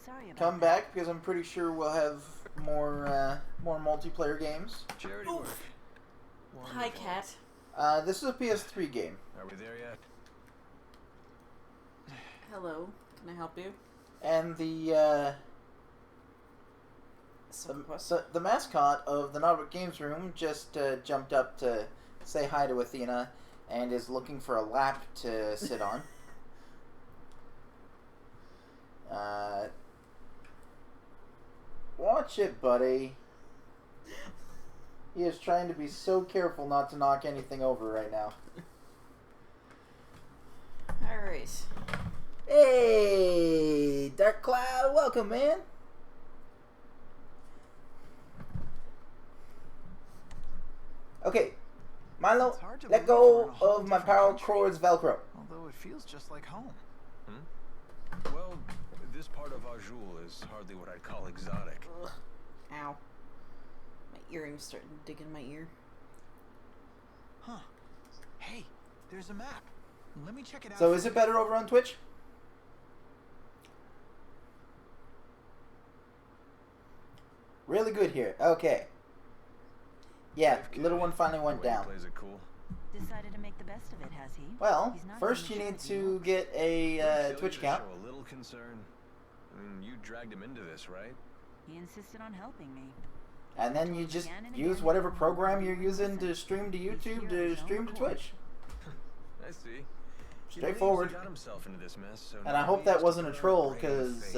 Sorry about come that. back because I'm pretty sure we'll have more multiplayer games. Charity Oof. work. Hi, Wonderful. Cat. This is a PS3 game, Are we there yet? Hello. Can I help you? and the mascot of the Nodwik Games Room just jumped up to say hi to Athena and is looking for a lap to sit on. Watch it, buddy. He is trying to be so careful not to knock anything over right now. Alright. Hey, Dark Cloud, welcome, man. Okay, Milo, It's hard to let believe we're go in a whole of my different power country. chords Velcro. Although it feels just like home. Well, this part of Azul is hardly what I'd call exotic. Ugh. Ow. My earring's starting to dig in my ear. Huh. Hey, there's a map. Let me check it out. So for is you. it better over on Twitch? Really good here. Okay. Yeah, Brave little kid. one finally went The way he down. plays it cool. Decided to make the best of it, has he? Well, He's not first you even need sure to if get a Xillia Twitch to account. Show a little concern. I mean, you dragged him into this, right? he insisted on helping me. And then you just use whatever program you're using to stream to YouTube to stream to Twitch. I see. Straightforward. He got himself into this mess, so And I now hope he that has to wasn't a put on troll, brave because face.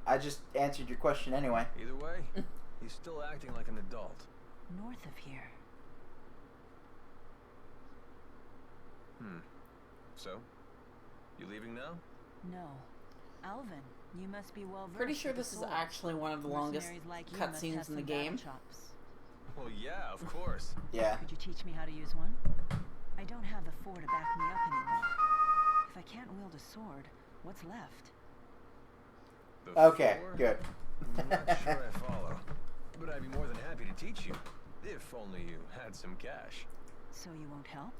I just answered your question anyway. Either way, he's still acting like an adult. North of here. So, you leaving now? No. Alvin, you must be well versed. Pretty sure with the this is sword. actually one of the longest Mercenaries like you must have cutscenes in the some battle game. chops. Well, yeah, of course. Yeah. Could you teach me how to use one? I don't have the 4 to back me up anymore. If I can't wield a sword, what's left? The Okay, four? good. I'm not sure I follow, but I'd be more than happy to teach you, if only you had some cash. So you won't help?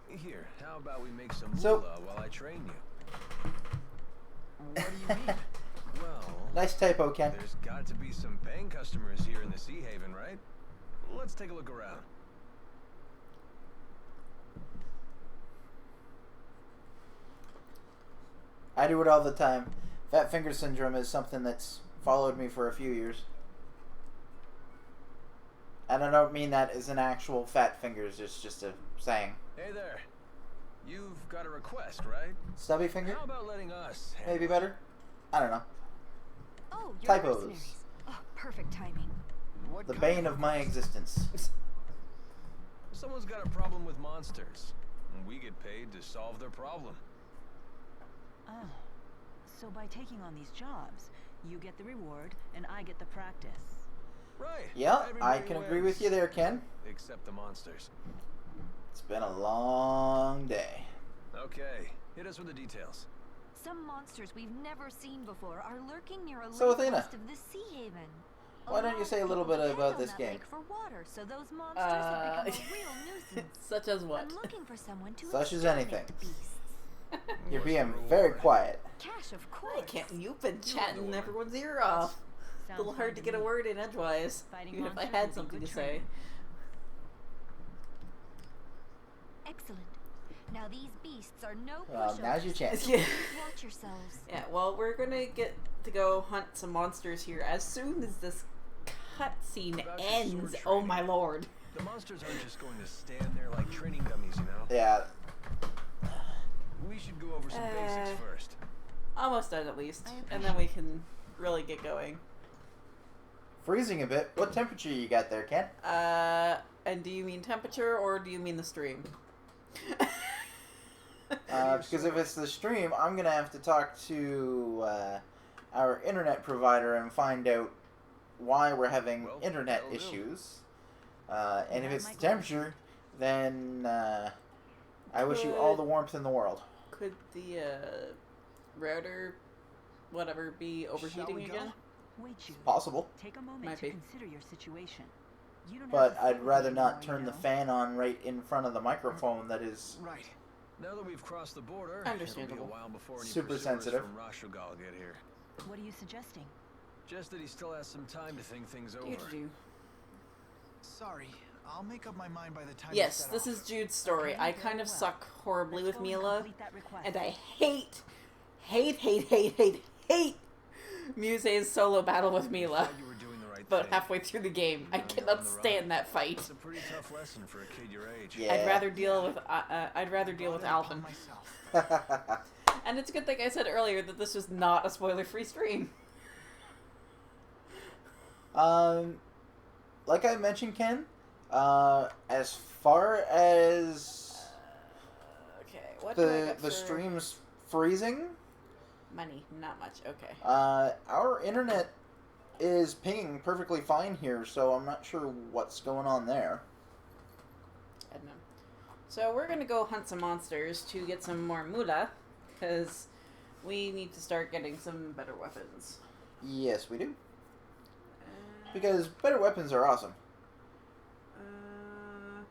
Here, how about we make some So- moolah while I train you? What do you mean? Well, Nice typo, Ken. there's got to be some paying customers here in the Sea Haven, right? Let's take a look around. I do it all the time. Fat finger syndrome is something that's followed me for a few years. And I don't mean that as an actual fat fingers, it's just a saying. Hey there. You've got a request, right? Stubby finger? How about letting us Maybe handle it? better? I don't know. Oh, you're Typos. mercenaries. Oh, perfect timing. What The kind bane of of my existence. Someone's got a problem with monsters, and we get paid to solve their problem. Oh. So by taking on these jobs, you get the reward and I get the practice. Right. Yeah, I Everybody can agree wins. with you there, Ken. Except the monsters. It's been a long day. Okay, hit us with the details. Some monsters we've never seen before are lurking near a So, lake Athena, west of the Sea Haven. why don't you say a little bit Depend about on this that game? lake for water, so those monsters have become a real nuisance. Such as what? I'm looking for someone to Such as exterminate anything. the beasts. You're What's being the very reward? quiet. Cash, of course. Why can't you've been chatting woman. everyone's ear off? A Sounds little hard fun to get a me. word in edgewise, Fighting even if I monsters had would be something good to say. training. Excellent. Now these beasts are no Well, pushovers. now's your chance. Yeah. Watch yourselves. Yeah, well, we're gonna get to go hunt some monsters here as soon as this cutscene About your ends. sword Oh training. my lord. The monsters aren't just going to stand there like training dummies, you know? Yeah. We should go over some basics first. Almost done at least. I And then we can really get going. Freezing a bit. What temperature you got there, Ken? And do you mean temperature or do you mean the stream? Because if it's the stream, I'm going to have to talk to our internet provider and find out why we're having Well, internet that'll do. issues. And if That it's the might go. temperature, then I wish you all the warmth in the world. Could the router, whatever, be overheating we go? again? Wait, you. Possible. Take a moment Might to be. consider your situation. You don't But have to I'd fight rather anymore, not you turn the know. fan on right in front of the microphone that is... Right. Now that we've crossed the border, Understandable. it'll be a while before any Super pursuers sensitive. from Rashugal get here. What are you suggesting? Just that he still has some time to think things over. You do. Sorry. I'll make up my mind by the time Yes, you set this off. is Jude's story. I kind of suck horribly Let's with go and Mila, complete that request. and I hate Muse's solo battle with Mila. Thought you were doing the right But thing. halfway through the game, I Now you're cannot on the run. stand that fight. It's a pretty tough lesson for a kid your age. Yeah. I'd rather deal with Brought it upon Alvin. myself. And it's a good thing I said earlier that this was not a spoiler-free stream. Like I mentioned, Ken, as far as Okay, what do I the got the for stream's freezing, money? Not much. Okay. our internet is pinging perfectly fine here, so I'm not sure what's going on there. I don't know. So we're gonna go hunt some monsters to get some more moolah, because we need to start getting some better weapons. Yes, we do. Uh, Because better weapons are awesome. uh,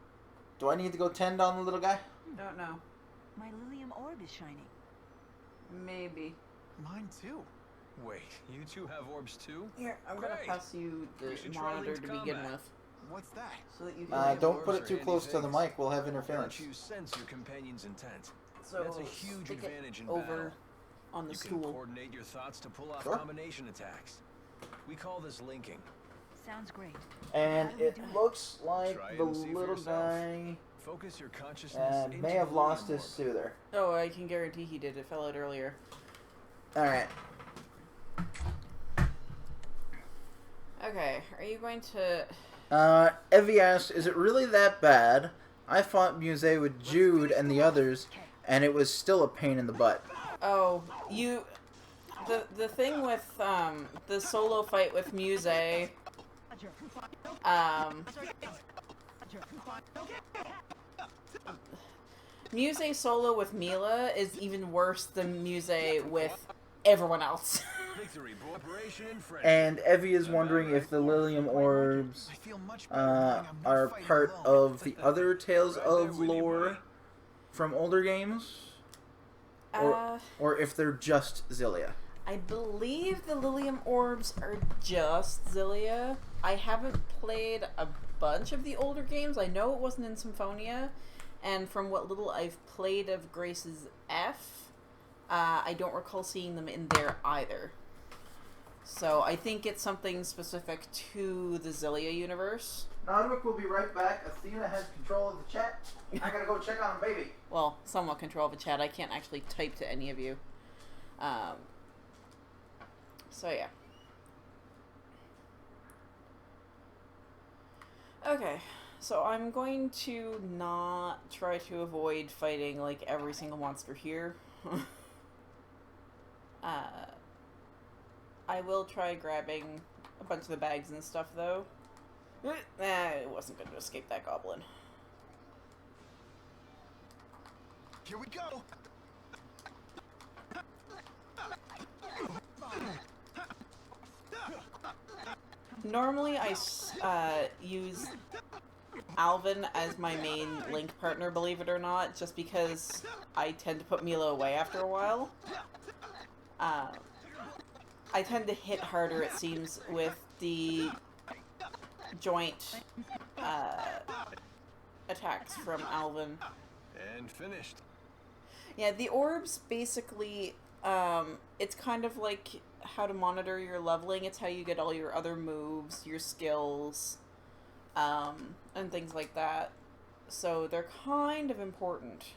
Do I need to go tend on the little guy? don't know. My Lilium orb is shining. Maybe. Mine too. Wait, you two have orbs too? Here, I'm gonna Great. pass you We the should try monitor linked to begin combat. with, What's that? so that you can. Lilium Don't orbs put it are too handy close to the things. mic. We'll have interference. Don't you sense your companion's intent? So That's a huge stick it advantage in over battle. on the You can stool. coordinate your thoughts to pull off Sure. combination attacks. We call this linking. Sounds great. And How do we it do it? looks like Try the and see for little yourself. guy Focus your consciousness into may have the lost Lilium his orb. soother. Oh, I can guarantee he did. It fell out earlier. Alright. Okay, are you going to... Evie asks, is it really that bad? I fought Muse with Jude and the others, and it was still a pain in the butt. Oh, you... The thing with, the solo fight with Muse, Muse solo with Mila is even worse than Muse with everyone else. Victory, cooperation, and friendship. And Evie is wondering if the Lilium orbs I feel much better knowing I'm not are fighting part alone. of the other Tales Right there of with you, lore buddy. from older games, or if they're just Xillia. I believe the Lilium orbs are just Xillia. I haven't played a bunch of the older games. I know it wasn't in Symphonia, and from what little I've played of Grace's F, I don't recall seeing them in there either. So I think it's something specific to the Xillia universe. Nodwik will be right back. Athena has control of the chat. I gotta go check on baby. Well, somewhat control of the chat. I can't actually type to any of you. So yeah. Okay, so I'm going to not try to avoid fighting like every single monster here. I will try grabbing a bunch of the bags and stuff though. It wasn't going to escape that goblin. Here we go. Normally I use Alvin as my main Link partner, believe it or not, just because I tend to put Mila away after a while. I tend to hit harder, it seems, with the joint attacks from Alvin. And finished. Yeah, the orbs basically, it's kind of like how to monitor your leveling. It's how you get all your other moves, your skills, and things like that. So they're kind of important.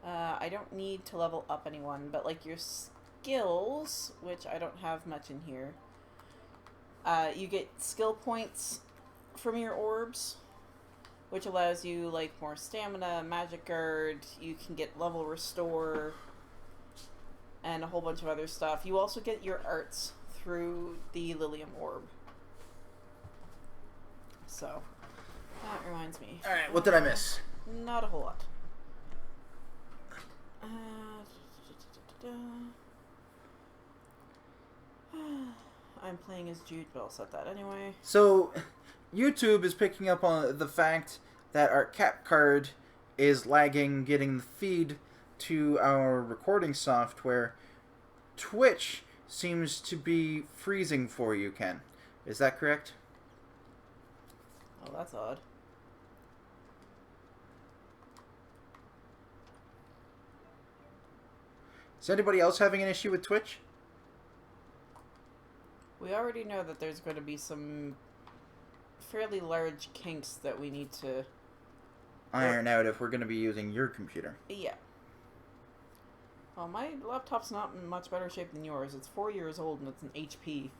I don't need to level up anyone, but like your skills, which I don't have much in here, you get skill points from your orbs, which allows you like more stamina, magic guard, you can get level restore, and a whole bunch of other stuff. You also get your arts through the Lilium orb. So, that reminds me. Alright, what did I miss? Not a whole lot. I'm playing as Jude, but I'll set that anyway. So, YouTube is picking up on the fact that our cap card is lagging getting the feed to our recording software. Twitch seems to be freezing for you, Ken. Is that correct? Oh, that's odd. Is anybody else having an issue with Twitch? We already know that there's going to be some fairly large kinks that we need to... Iron out if we're going to be using your computer. Yeah. Well, my laptop's not in much better shape than yours. It's 4 years old and it's an HP.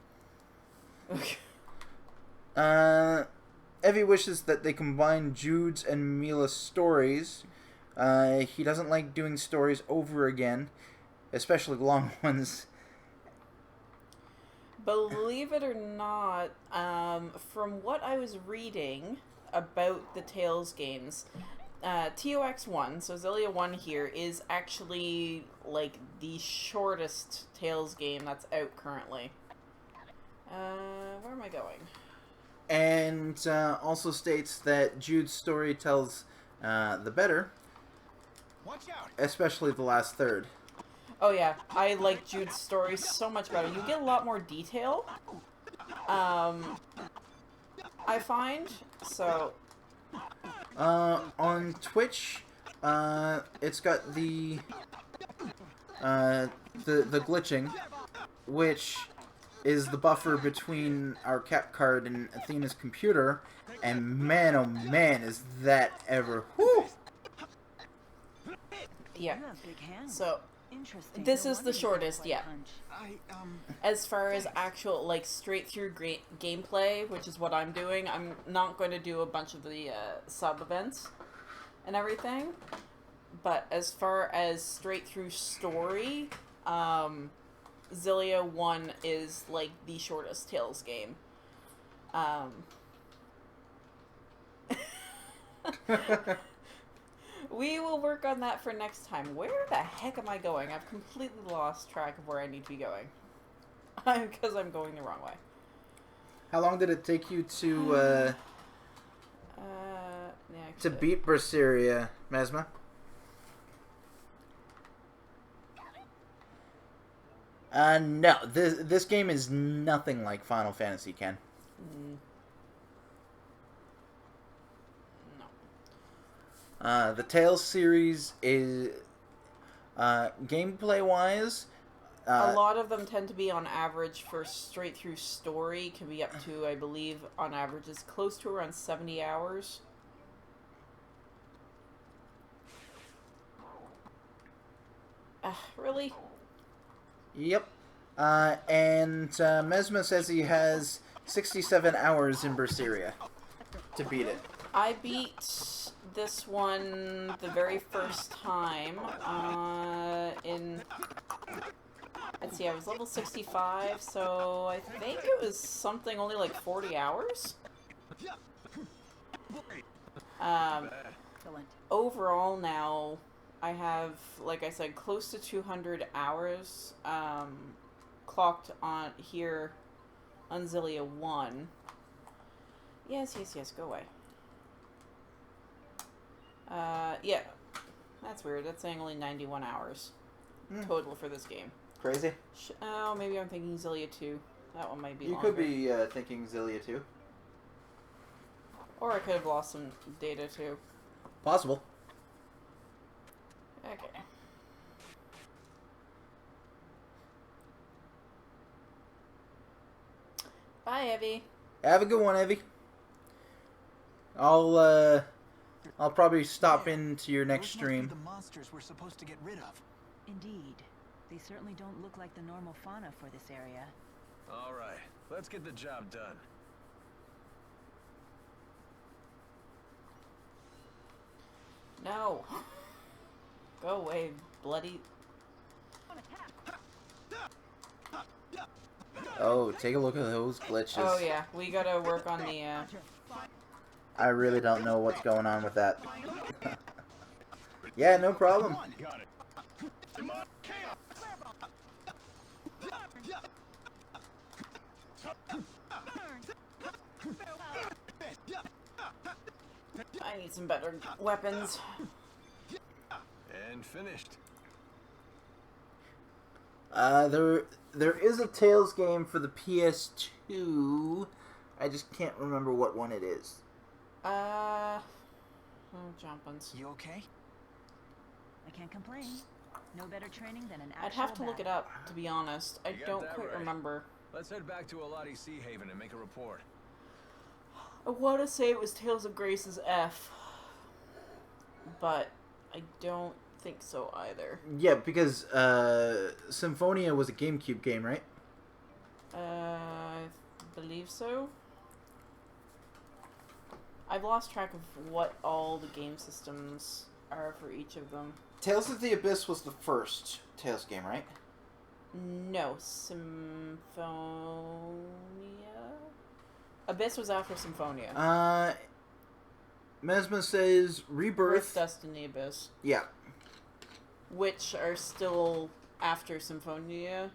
Evie wishes that they combine Jude's and Mila's stories. He doesn't like doing stories over again, especially long ones. Believe it or not, from what I was reading about the Tales games, TOX 1, so Xillia 1 here, is actually like the shortest Tales game that's out currently. Where am I going? And also states that Jude's story tells the better, Watch out. especially the last third. Oh yeah, I like Jude's story so much better. You get a lot more detail, I find, so... On Twitch, it's got the glitching, which is the buffer between our cap card and Athena's computer, and man, oh man, is that ever... Whew! Yeah. You have big hands. So, Interesting. this No is the wonder you shortest quite yet. punch. As far as actual, like, straight-through gameplay, which is what I'm doing, I'm not going to do a bunch of the sub-events and everything. But as far as straight-through story, Xillia 1 is, like, the shortest Tales game. We will work on that for next time. Where the heck am I going? I've completely lost track of where I need to be going. Because I'm going the wrong way. How long did it take you to beat Berseria, Mesma? No. This game is nothing like Final Fantasy, Ken. No. The Tales series is, gameplay-wise... a lot of them tend to be on average for straight-through story, can be up to, I believe, on average, is close to around 70 hours. Really? Yep. And Mesma says he has 67 hours in Berseria to beat it. I beat this one the very first time in... Let's see, I was level 65, so I think it was something only like 40 hours? Overall now, I have, like I said, close to 200 hours clocked on here on Xillia 1. Yes, go away. Yeah, that's weird. That's saying only 91 hours total for this game. Crazy. Oh, maybe I'm thinking Xillia 2. That one might be You longer. could be thinking Xillia 2. Or I could have lost some data too. Possible. Okay. Bye, Evie. Have a good one, Evie. I'll probably stop into your next stream. The monsters we're supposed to get rid of. Indeed. They certainly don't look like the normal fauna for this area. All right, let's get the job done. No. Go away, bloody... Oh, take a look at those glitches. Oh yeah, we gotta work on the, I really don't know what's going on with that. Yeah, no problem. Got it. I need some better weapons. And finished. There is a Tales game for the PS2. I just can't remember what one it is. Jumpins. You okay? I can't complain. No better training than an actual I'd have to look it battle. up, to be honest. I You got don't that quite right. remember. Let's head back to Alati Sea Haven and make a report. I want to say it was Tales of Grace's F, but I don't think so either. Yeah, because Symphonia was a GameCube game, right? I believe so. I've lost track of what all the game systems are for each of them. Tales of the Abyss was the first Tales game, right? No, Symphonia? Abyss was after Symphonia. Mesma says Rebirth. Dust and the Abyss. Yeah. Which are still after Symphonia,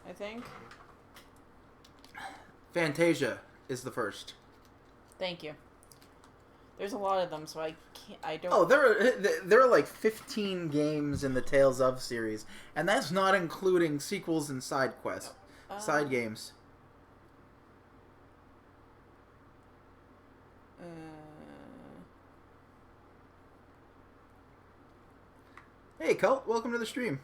I think. Fantasia is the first. Thank you. There's a lot of them, so I can't. I don't. Oh, there are like 15 games in the Tales of series, and that's not including sequels and side quests, side games. Hey, Cult, welcome to the stream.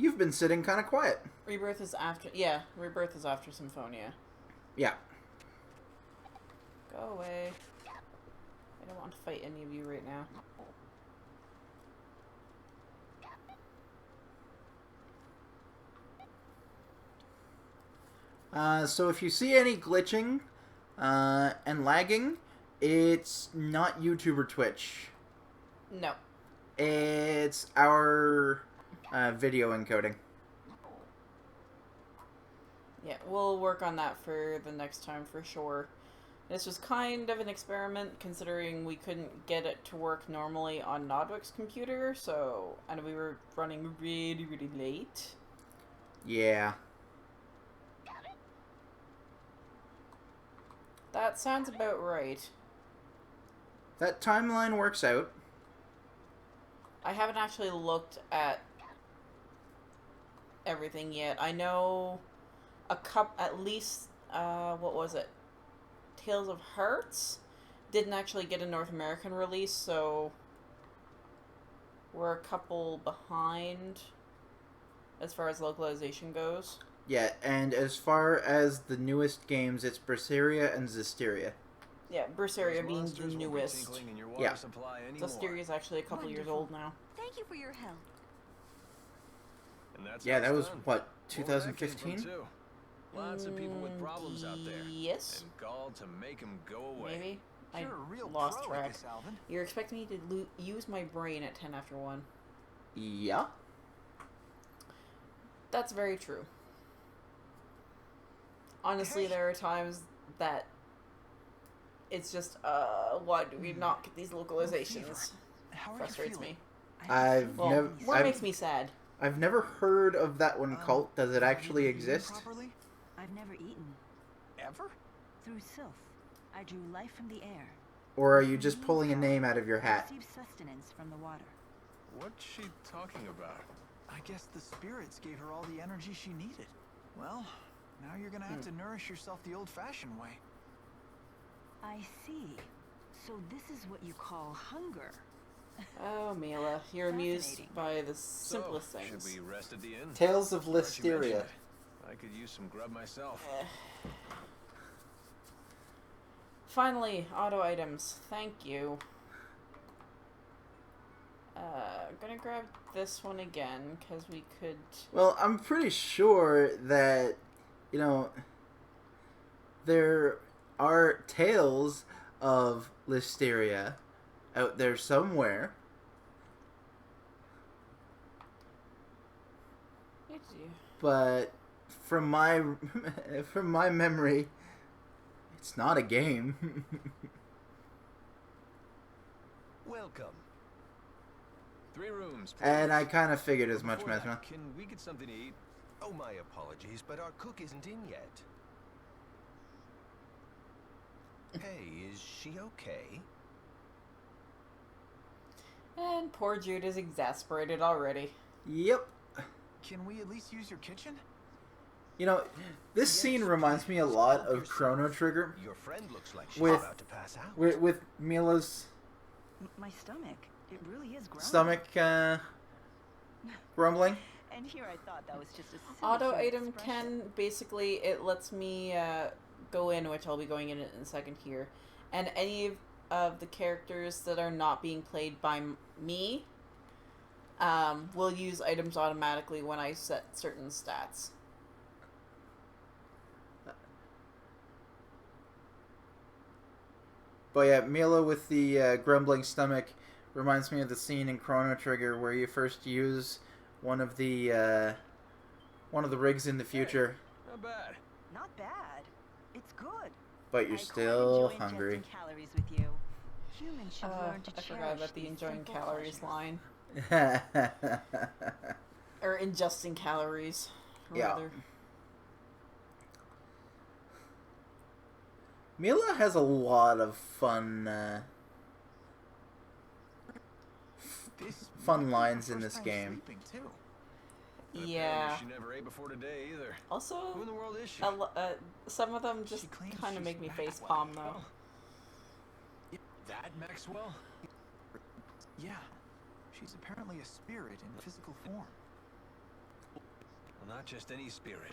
you've been sitting kind of quiet. Rebirth is after... Yeah, Rebirth is after Symphonia. Yeah. Go away. I don't want to fight any of you right now. So if you see any glitching and lagging, it's not YouTube or Twitch. No. It's our video encoding. Yeah, we'll work on that for the next time for sure. This was kind of an experiment, considering we couldn't get it to work normally on Nodwik's computer, so... And we were running really, really late. Yeah. That sounds about right. That timeline works out. I haven't actually looked at everything yet. I know at least, what was it? Tales of Hearts didn't actually get a North American release, so we're a couple behind as far as localization goes. Yeah, and as far as the newest games, it's Berseria and Zestiria. Yeah, Berseria being the newest. Yeah. Zestiria is actually a couple years old now. Thank you for your help. And that's Yeah, that was, done. what, More where that came from, 2015? too. Lots of people with problems out there. Yes. And gall to make them go away. Maybe. I You're a real lost pro track. at this, Alvin. You're expecting me to use my brain at 10 after 1. Yeah. That's very true. Honestly, Hey. there are times that it's just, why do we not get these localizations? How are Frustrates you me. I've Well, never... what makes me sad? I've never heard of that one, Cult. Does it actually exist? Properly? I've never eaten. Ever? Through Sylph, I drew life from the air. Or are you just pulling a name out of your I hat? received sustenance from the water. What's she talking about? I guess the spirits gave her all the energy she needed. Well, now you're gonna have to nourish yourself the old-fashioned way. I see. So this is what you call hunger. Oh, Mila, you're amused Fascinating. by the simplest So, things. should we rest at the inn? Tales of Glad you mentioned Listeria. it. I could use some grub myself. Finally, auto items. Thank you. Gonna grab this one again, because we could... Well, I'm pretty sure that, you know, there are tales of Listeria out there somewhere. But from my memory, it's not a game. Welcome. 3 rooms, please. And I kind of figured as much, Before that, Mesma. Can we get something to eat? Oh, my apologies, but our cook isn't in yet. Hey, is she okay? And poor Jude is exasperated already. Yep. Can we at least use your kitchen? You know, this scene reminds me a lot of Chrono Trigger Your friend looks like she's With- about to pass out. with Mila's My stomach, it really is growing. stomach grumbling. And here I thought that was just a silly Auto human item expression. can basically, it lets me go in, which I'll be going in a second here, and any of the characters that are not being played by me will use items automatically when I set certain stats. But yeah, Mila with the grumbling stomach reminds me of the scene in Chrono Trigger where you first use one of the rigs in the future, Not bad. Not bad. It's good. but you're I quite still enjoy hungry. ingesting calories with you. Humans should learn to I cherish forgot about the these enjoying simple calories pleasures. line. Or ingesting calories, Yeah. rather. Mila has a lot of fun This fun might be my lines in first this time game. sleeping, too. Yeah. She never ate before today either. Who Also, in the world is she? some of them just She claims kind of she's make me Maxwell. facepalm, though. That Maxwell? Yeah. She's apparently a spirit in physical form. Well, not just any spirit.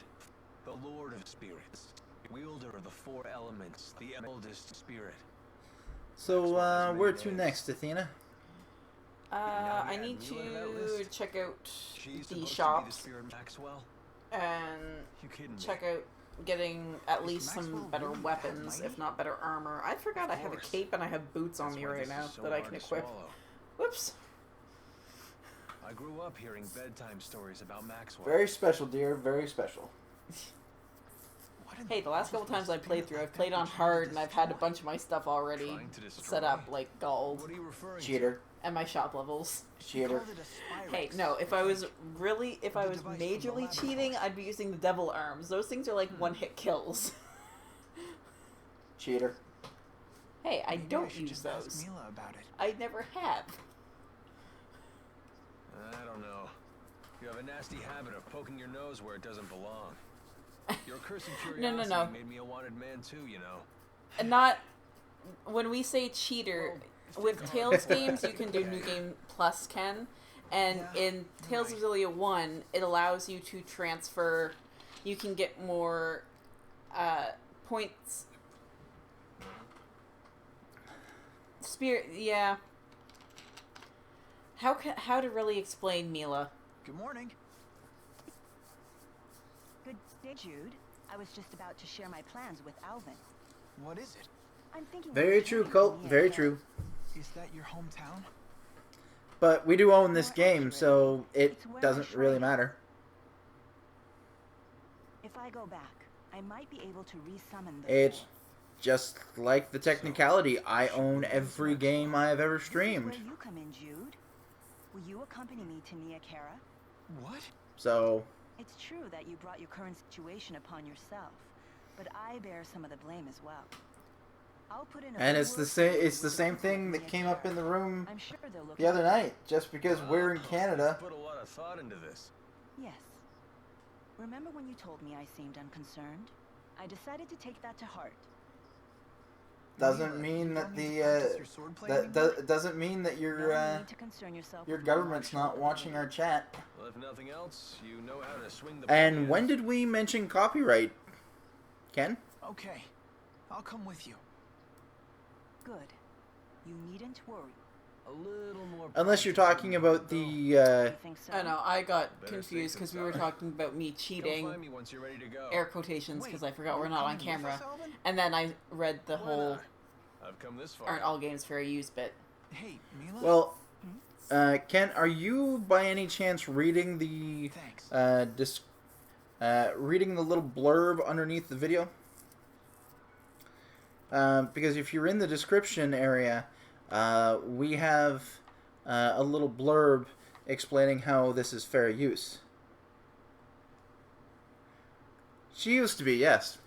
The Lord of Spirits. Wielder of the four elements. The eldest spirit. So, where to next, Athena? I need to check out the shops and check out getting at least some better weapons, if not better armor. I forgot I have a cape and I have boots on me right now that I can equip. Whoops. I grew up hearing bedtime stories about Maxwell. Very special, dear. Very special. Hey, the last couple times I played through, I've played on hard and I've had a bunch of my stuff already set up, like gold. What are you referring Cheater. And my shop levels. Cheater. Hey, no, if I was majorly cheating, I'd be using the devil arms. Those things are like one-hit kills. Cheater. Hey, I don't use those. I never have. I don't know. You have a nasty habit of poking your nose where it doesn't belong. Your cursed curiosity No. made me a wanted man too, you know. And not... When we say cheater... With Tales games, you can do New Game Plus, Ken. And in Tales of Xillia 1, it allows you to transfer... You can get more points... Spirit... Yeah. How to really explain Mila? Good morning. Good day, Jude. I was just about to share my plans with Alvin. What is it? I'm thinking... Very true, Colt. Very true. Is that your hometown? But we do own this game, so it doesn't really matter. If I go back, I might be able to resummon the... It's just like the technicality. I own every game I have ever streamed. Where you come in, Jude? Will you accompany me to Nia Kara? What? So... It's true that you brought your current situation upon yourself, but I bear some of the blame as well. I'll put in a and it's the same thing that came up in the room I'm sure they'll look the other night. Just because we're in Canada. Put a lot of thought into this. Yes. Remember when you told me I seemed unconcerned? I decided to take that to heart. Doesn't mean that doesn't mean that your government's not watching our chat. Well, if nothing else, you know how to swing the... And when did we mention copyright, Ken? Okay, I'll come with you. Good. You needn't worry. A little more... Unless you're talking about the... You think so? I know, I got confused because we were talking about me cheating. Come find me once you're ready to go. Air quotations, because I forgot we're not on camera. Us, Alvin? And then I read the whole I've come this far. aren't all games fair use bit. Hey, Mila? Well, Ken, are you by any chance reading the... Thanks. Reading the little blurb underneath the video? Because if you're in the description area, we have a little blurb explaining how this is fair use. She used to be, yes.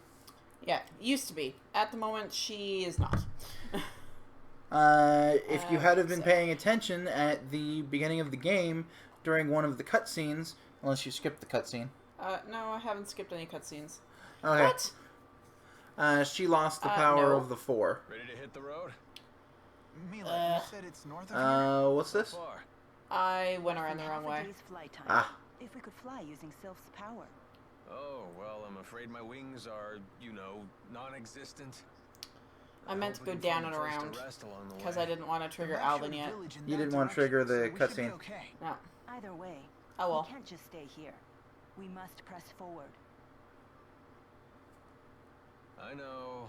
Yeah, used to be. At the moment, she is not. If you had have been paying attention at the beginning of the game during one of the cutscenes, unless you skipped the cutscene. No, I haven't skipped any cutscenes. Okay. What? She lost the power no. of the four. Ready to hit the road? Mila, you said it's north of here? What's this? So far. I went around the Half wrong a way. day's flight time. Ah. If we could fly using Sylph's power. Oh, well, I'm afraid my wings are, you know, non-existent. I meant to go down and around because I didn't want to trigger I'm not Alvin sure yet. the village in You that didn't want to trigger the direction, so we should be cutscene. Okay. No. Either way, Oh well. we can't just stay here. We must press forward. I know.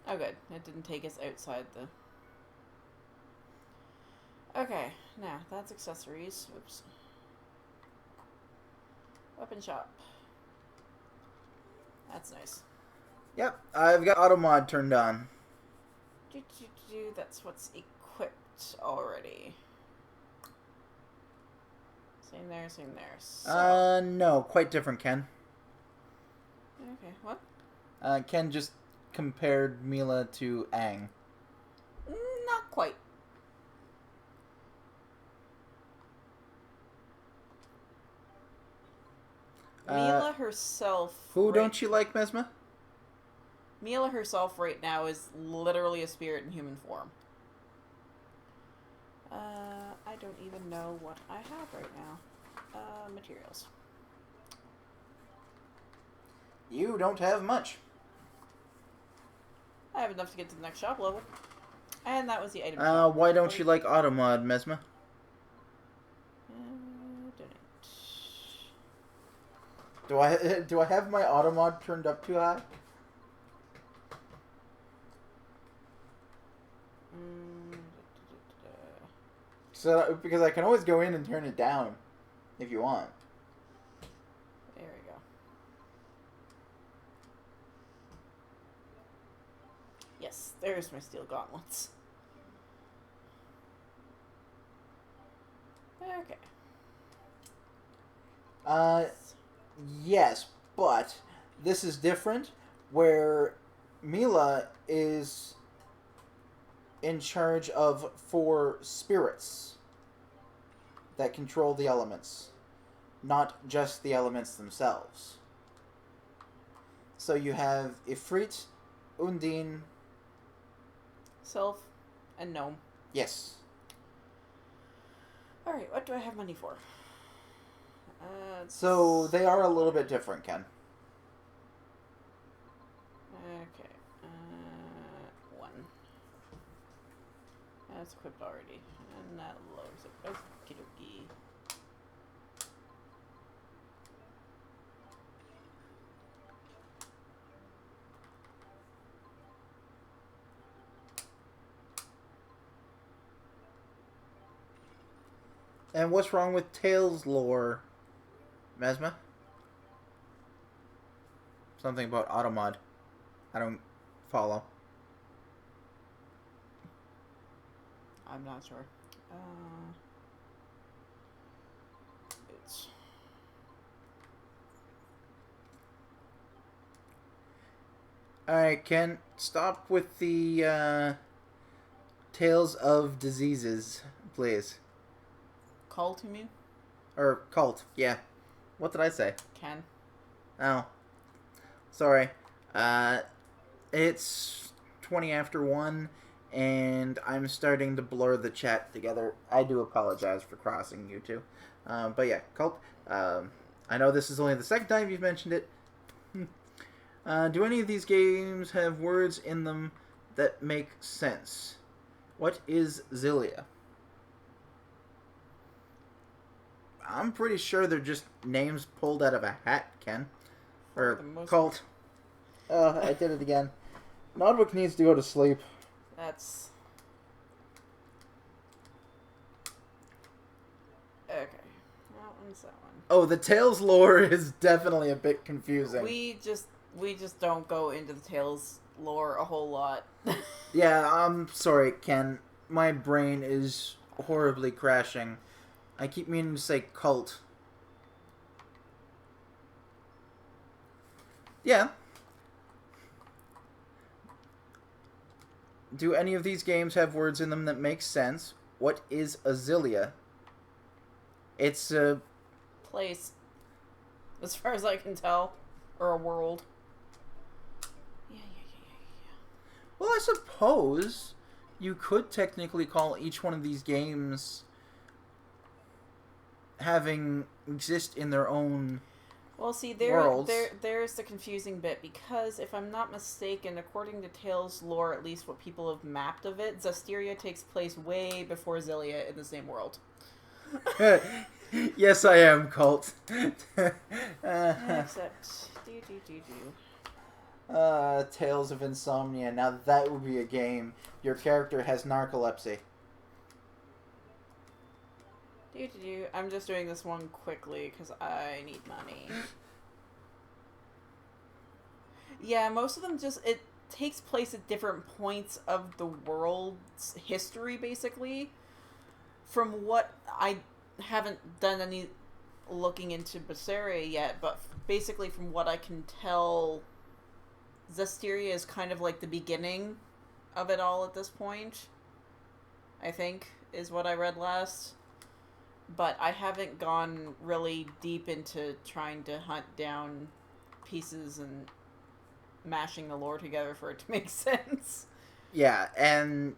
Oh good. It didn't take us outside the... Okay, now that's accessories. Oops. Weapon shop. That's nice. Yep, I've got auto mod turned on. That's what's equipped already. Same there, same there. So, No, quite different, Ken. okay, what? Ken just compared Mila to Aang. Not quite. Mila herself... Who don't you like, Mesma? Mila herself right now is literally a spirit in human form. I don't even know what I have right now. Materials. You don't have much. I have enough to get to the next shop level. And that was the item. Why don't you like Automod, Mesma? Donate. Do I have my Automod turned up too high? So because I can always go in and turn it down if you want. There we go. Yes, there's my steel gauntlets. Okay. Yes, but this is different, where Mila is in charge of 4 spirits that control the elements, not just the elements themselves. So you have Ifrit, Undine, Self, and Gnome. yes. Alright, what do I have money for? So they are a little bit different, Ken. Okay. 1. That's equipped already. And that lowers it. Okie dokie. And what's wrong with Tails lore, Mesma? Something about Automod. I don't follow. I'm not sure. It's... Alright, Ken, stop with the Tales of Diseases, please. Cult, you mean? Or cult, yeah. What did I say? Ken. Oh. Sorry. It's 20 after 1, and I'm starting to blur the chat together. I do apologize for crossing you two. But yeah, cult. I know this is only the second time you've mentioned it. Do any of these games have words in them that make sense? What is Xillia? I'm pretty sure they're just names pulled out of a hat, Ken. Or cult. I did it again. Nodwik needs to go to sleep. That's... Okay. That one's that one. Oh, the Tails lore is definitely a bit confusing. We just don't go into the Tales lore a whole lot. Yeah, I'm sorry, Ken. My brain is horribly crashing. I keep meaning to say cult. Yeah. Do any of these games have words in them that make sense? What is a Xillia? It's a... place. As far as I can tell. Or a world. Yeah. Well, I suppose you could technically call each one of these games having exist in their own Well, see, worlds. there's the confusing bit, because if I'm not mistaken, according to Tales lore, at least what people have mapped of it, Zestiria takes place way before Xillia in the same world. Yes, I am, cult. Except... Tales of Insomnia. Now that would be a game. Your character has narcolepsy. I'm just doing this one quickly because I need money. Yeah, most of them just... It takes place at different points of the world's history, basically. From what... I haven't done any looking into Berseria yet, but basically from what I can tell, Zestiria is kind of like the beginning of it all at this point. I think, is what I read last. But I haven't gone really deep into trying to hunt down pieces and mashing the lore together for it to make sense. Yeah, and...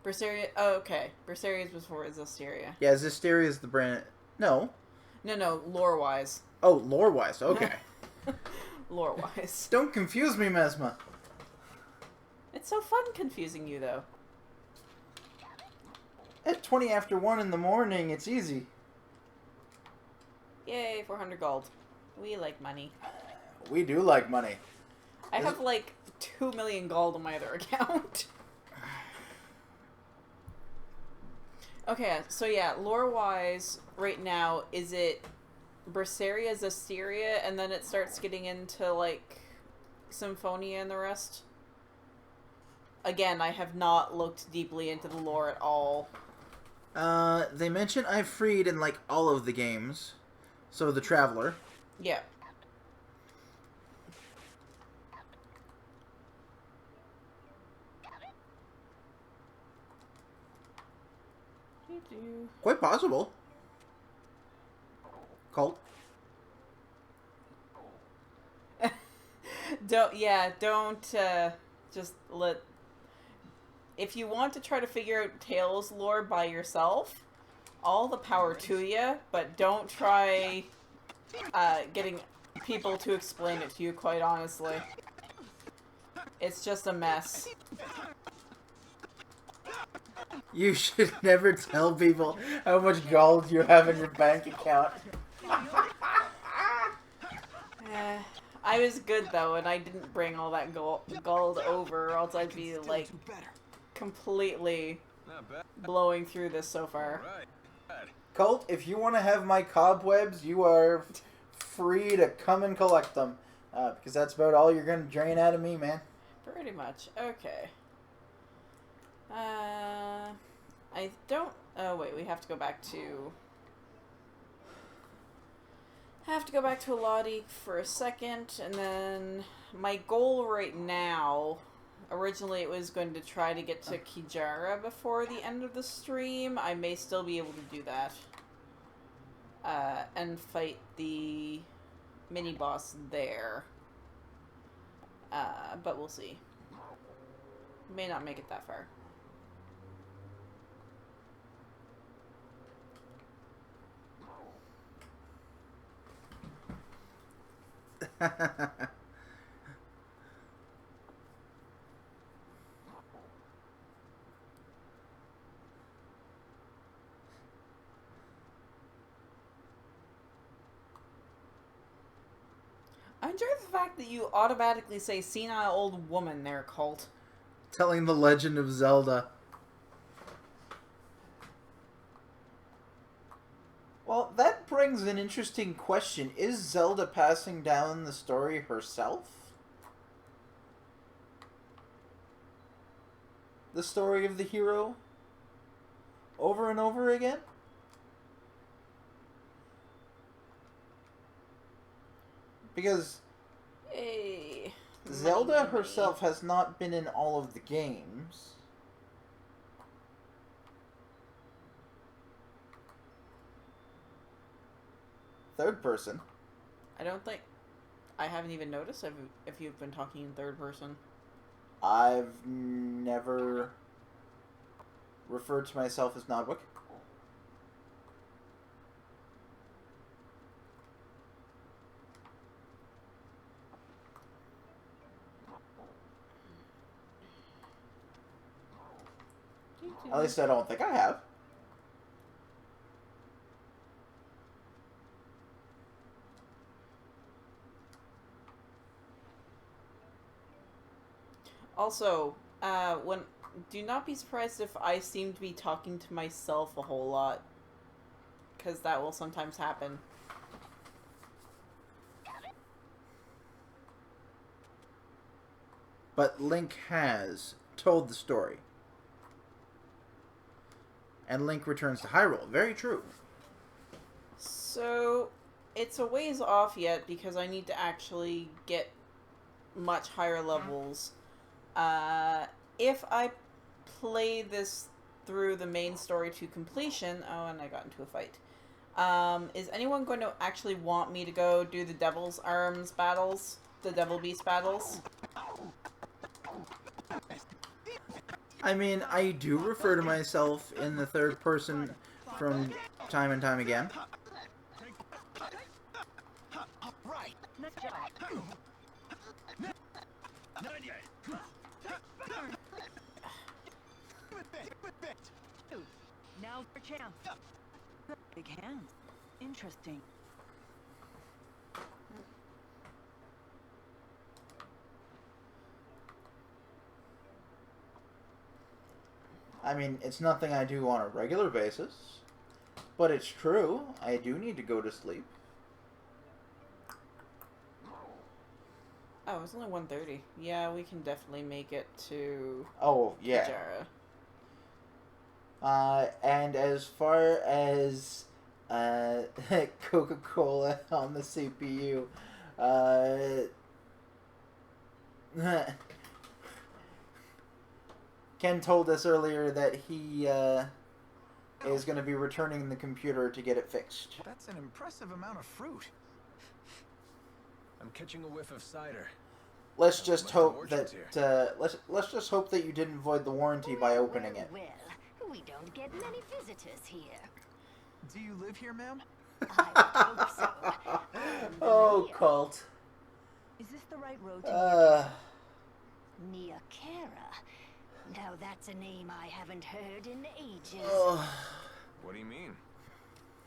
Berseria... Oh, okay. Berseria is before Zestiria. Yeah, Zestiria is the brand... No. No, lore-wise. Oh, lore-wise. Okay. Lore-wise. Don't confuse me, Mesma. It's so fun confusing you, though. At 20 after 1 in the morning, it's easy. Yay, 400 gold. We like money. We do like money. I have like 2 million gold on my other account. Okay, so yeah, lore-wise, right now, is it Berseria, Zestiria, and then it starts getting into, like, Symphonia and the rest? Again, I have not looked deeply into the lore at all. They mention I've freed in, like, all of the games. So, the Traveler. Yeah. Quite possible. Colt. Don't just let... If you want to try to figure out Tales lore by yourself, all the power to you, but don't try getting people to explain it to you, quite honestly. It's just a mess. You should never tell people how much gold you have in your bank account. I was good, though, and I didn't bring all that gold over, or else I'd be, like, completely blowing through this so far. Colt, if you want to have my cobwebs, you are free to come and collect them. Because that's about all you're going to drain out of me, man. Pretty much. Okay. I don't... Oh, wait, we have to go back to... Eladi for a second, and then my goal right now, originally it was going to try to get to Kijara before the end of the stream. I may still be able to do that. And fight the mini-boss there. But we'll see. May not make it that far. I enjoy the fact that you automatically say senile old woman there, Colt. Telling the legend of Zelda. Well, that brings an interesting question. Is Zelda passing down the story herself? The story of the hero? Over and over again? Because Hey, Zelda money. herself has not been in all of the games. Third person. I don't think... I haven't even noticed if you've been talking in third person. I've never referred to myself as Nodwik. At least I don't think I have. Also, do not be surprised if I seem to be talking to myself a whole lot. Because that will sometimes happen. But Link has told the story. And Link returns to Hyrule. Very true. So, it's a ways off yet because I need to actually get much higher levels. If I play this through the main story to completion... Oh, and I got into a fight. Is anyone going to actually want me to go do the Devil's Arms battles? The Devil Beast battles? I mean, I do refer to myself in the third person from time and time again. Nice job. Now's your chance. Big hands. Interesting. I mean, it's nothing I do on a regular basis, but it's true. I do need to go to sleep. Oh, it's only 1:30. Yeah, we can definitely make it to Oh, yeah. Kijara. And as far as Coca-Cola on the CPU, Ken told us earlier that he is going to be returning the computer to get it fixed. That's an impressive amount of fruit. I'm catching a whiff of cider. Let's just hope that Orchards let's just hope that you didn't void the warranty by opening it. Well, we don't get many visitors here. Do you live here, ma'am? I would hope so. Oh, Mia. cult. Is this the right road to Mia Kara. Now that's a name I haven't heard in ages. What do you mean?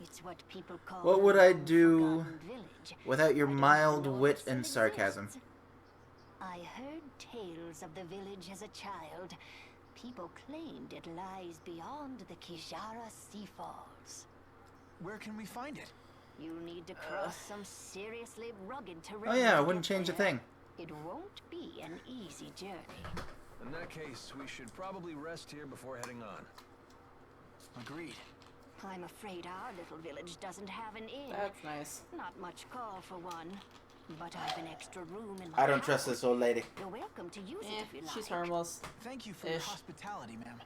It's what people call What the would I Forgotten do Village. without your I don't mild know if wit it still and sarcasm? exists. I heard tales of the village as a child. People claimed it lies beyond the Kijara Sea Falls. Where can we find it? You'll need to cross some seriously rugged terrain. Oh yeah, I to wouldn't get change a there. thing. It won't be an easy journey. In that case, we should probably rest here before heading on. Agreed. I'm afraid our little village doesn't have an inn. That's nice. Not much call for one, but I've an extra room in my I don't trust house. this old lady. You're welcome to use it if you like. She's harmless. Thank you for your Ish. hospitality, ma'am.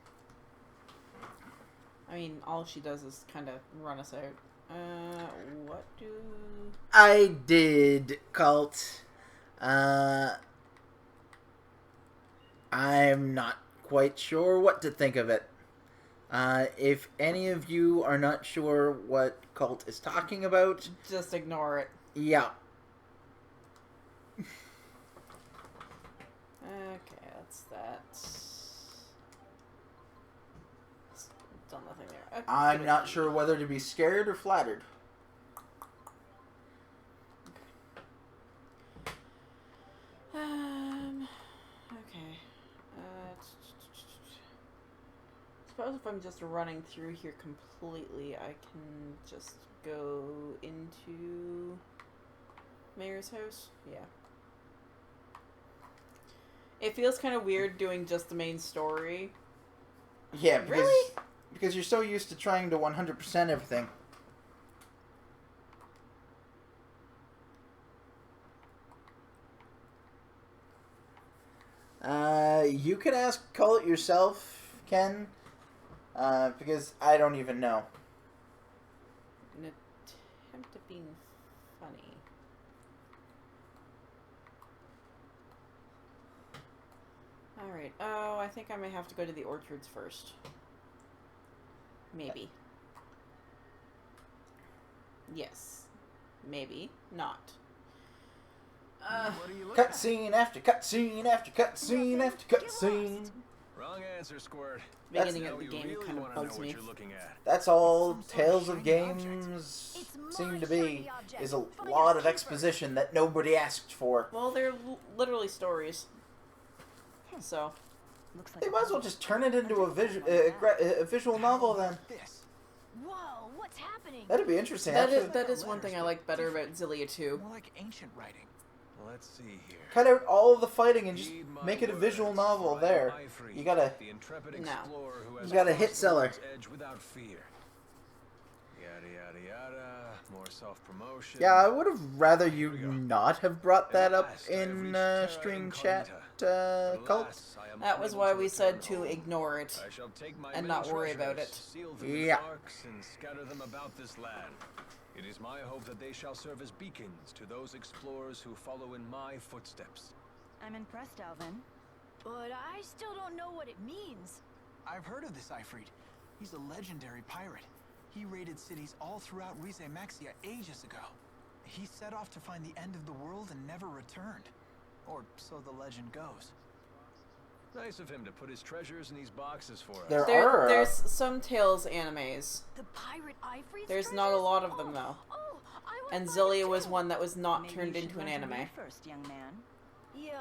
I mean, all she does is kind of run us out. What do... I did, cult. I'm not quite sure what to think of it. If any of you are not sure what cult is talking about, Just ignore it. yeah. Okay, that's that. Still nothing there. Okay. I'm not sure whether to be scared or flattered. Okay. Suppose if I'm just running through here completely, I can just go into Mayor's house? Yeah. It feels kind of weird doing just the main story. Yeah, because, Really? because you're so used to trying to 100% everything. You can ask Call It yourself, Ken, because I don't even know. An attempt at being funny. Alright, oh, I think I may have to go to the orchards first. Maybe. Yes. Maybe. Not. What are you looking at? Cutscene after cutscene after cutscene after cutscene. Wrong answer, Squirt. Beginning Now of the we game really kind of wanna know bugs what me. you're looking at. That's all Some sort of Tales of shiny object. Games It's seem my to be, shiny object. is a Find lot its of keeper. exposition that nobody asked for. Well, they're literally stories. So, Looks like They a might as well puzzle. just turn it into a visual novel then. This. Whoa, what's happening? That'd be interesting, that actually. is one thing I like better about Xillia 2. More like ancient writing. Let's see here. Cut out all of the fighting and just Heed my make it a words, visual novel for I there. am Ifrit, You gotta... the intrepid No. explorer who has You got a crossed hit the seller. world's edge without fear. Yada yada yada. More self-promotion. Yeah, I would have rather you Here we go. not have brought that up At last, I have in reached terra stream chat, incognita. Cult. Alas, I am That was unable why to we said return to home. ignore it. I shall take my and many not worry about treasures, it. seal them Yeah. with marks, and scatter them about this land. It is my hope that they shall serve as beacons to those explorers who follow in my footsteps. I'm impressed, Alvin. But I still don't know what it means. I've heard of this Ifrit. He's a legendary pirate. He raided cities all throughout Rize Maxia ages ago. He set off to find the end of the world and never returned. Or so the legend goes. Nice of him to put his treasures in these boxes for us. There's some Tales animes. The pirate ivory. There's not a lot of them though. Oh, I would And buy Xillia it was too. one that was not Maybe turned you should into an learn to read anime, first, young man. Yeah,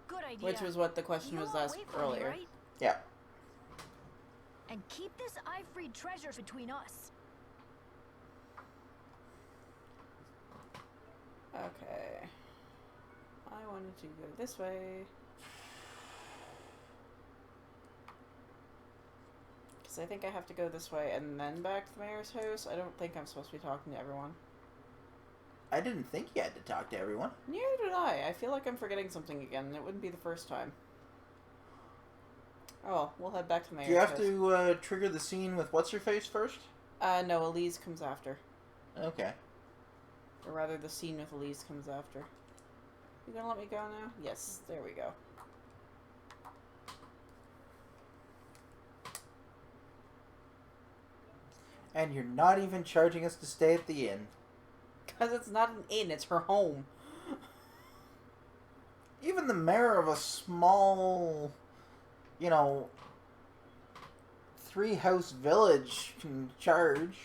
good idea. which was what the question You was won't asked wait for me, earlier. right? Yeah. And keep this ivory treasure between us. Okay. I wanted to go this way. Because I think I have to go this way and then back to the mayor's house. I don't think I'm supposed to be talking to everyone. I didn't think you had to talk to everyone. Neither did I. I feel like I'm forgetting something again, and it wouldn't be the first time. Oh, well, we'll head back to the mayor's Do you have house. to trigger the scene with what's-her-face first? No, Elise comes after. Okay. Or rather, the scene with Elise comes after. You gonna let me go now? Yes, there we go. And you're not even charging us to stay at the inn. Because it's not an inn, it's her home. Even the mayor of a small, you know, 3-house village can charge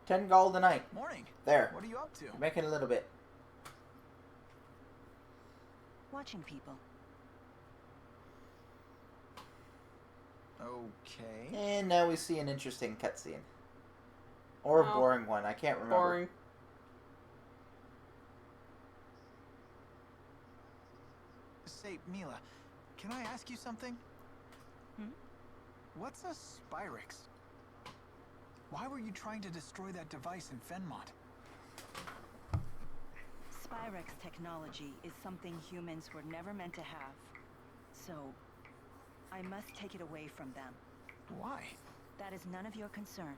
10 gold a night. Morning. There. What are you up to? You're making a little bit. Watching people. Okay. And now we see an interesting cutscene. Or a No. boring one. I can't remember. Boring. Say, Mila, can I ask you something? Hmm? What's a Spyrix? Why were you trying to destroy that device in Fenmont? Spyrex technology is something humans were never meant to have. So, I must take it away from them. Why? That is none of your concern.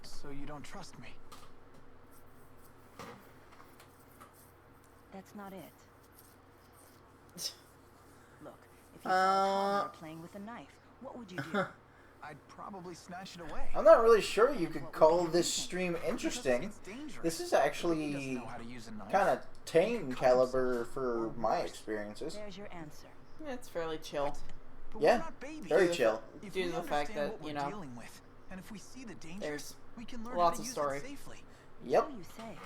So you don't trust me? That's not it. Look, if you saw a toddler playing with a knife, what would you do? I'd probably snatch it away. I'm not really sure you could call this stream interesting. It's dangerous. This is He doesn't actually know how to use a knife. kind of tame caliber for my experiences. There's your answer. It's fairly chill. But Yeah, we're not babies. very chill. If Due we to the fact understand that, what you we're know, dealing with, and if we see the dangers, there's we can learn lots how of to story. use it safely. Yep. So you say.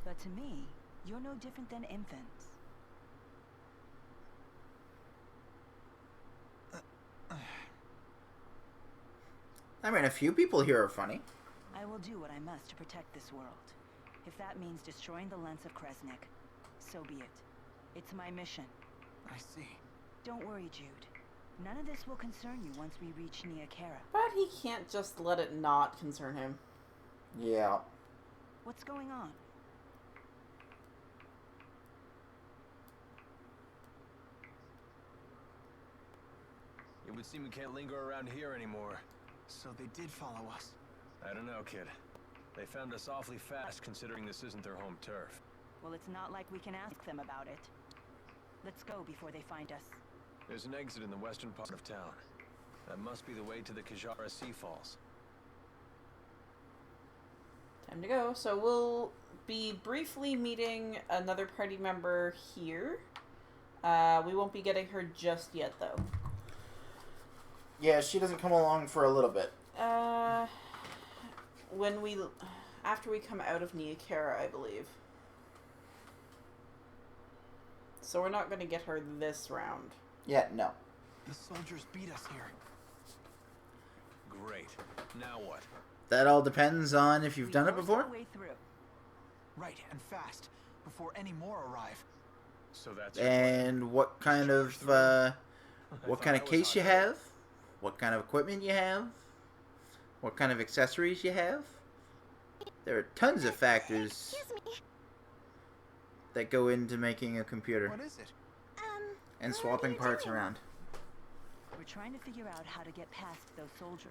But to me, you're no different than infants. I mean, a few people here are funny. I will do what I must to protect this world. If that means destroying the lens of Kresnik, so be it. It's my mission. I see. Don't worry, Jude. None of this will concern you once we reach Neokara. But he can't just let it not concern him. Yeah. What's going on? It would seem we can't linger around here anymore. So they did follow us. I don't know, kid. They found us awfully fast, considering this isn't their home turf. Well, it's not like we can ask them about it. Let's go before they find us. There's an exit in the western part of town. That must be the way to the Kajara Sea Falls. Time to go. So we'll be briefly meeting another party member here. We won't be getting her just yet, though. Yeah, she doesn't come along for a little bit. After we come out of Neokara, I believe. So we're not going to get her this round. Yeah, no. The soldiers beat us here. Great. Now what? That all depends on if you've done it We forced before. our way through. Right, and fast, before any more arrive. So that's your plan. And what kind of I what thought kind I of was case you on. have, what kind of equipment you have, what kind of accessories you have. There are tons of factors that go into making a computer What is it? and swapping parts around. We're trying to figure out how to get past those soldiers.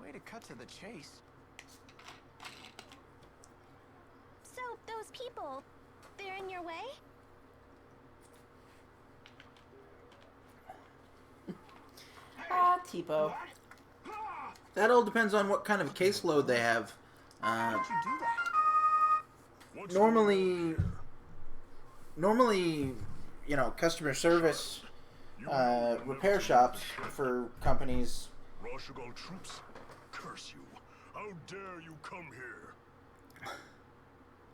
Way to cut to the chase. So, those people, they're in your way? Tipo. That all depends on what kind of caseload they have. How did you do that? normally, you know, customer service repair shops for companies. Rashugal troops, curse you! How dare you come here?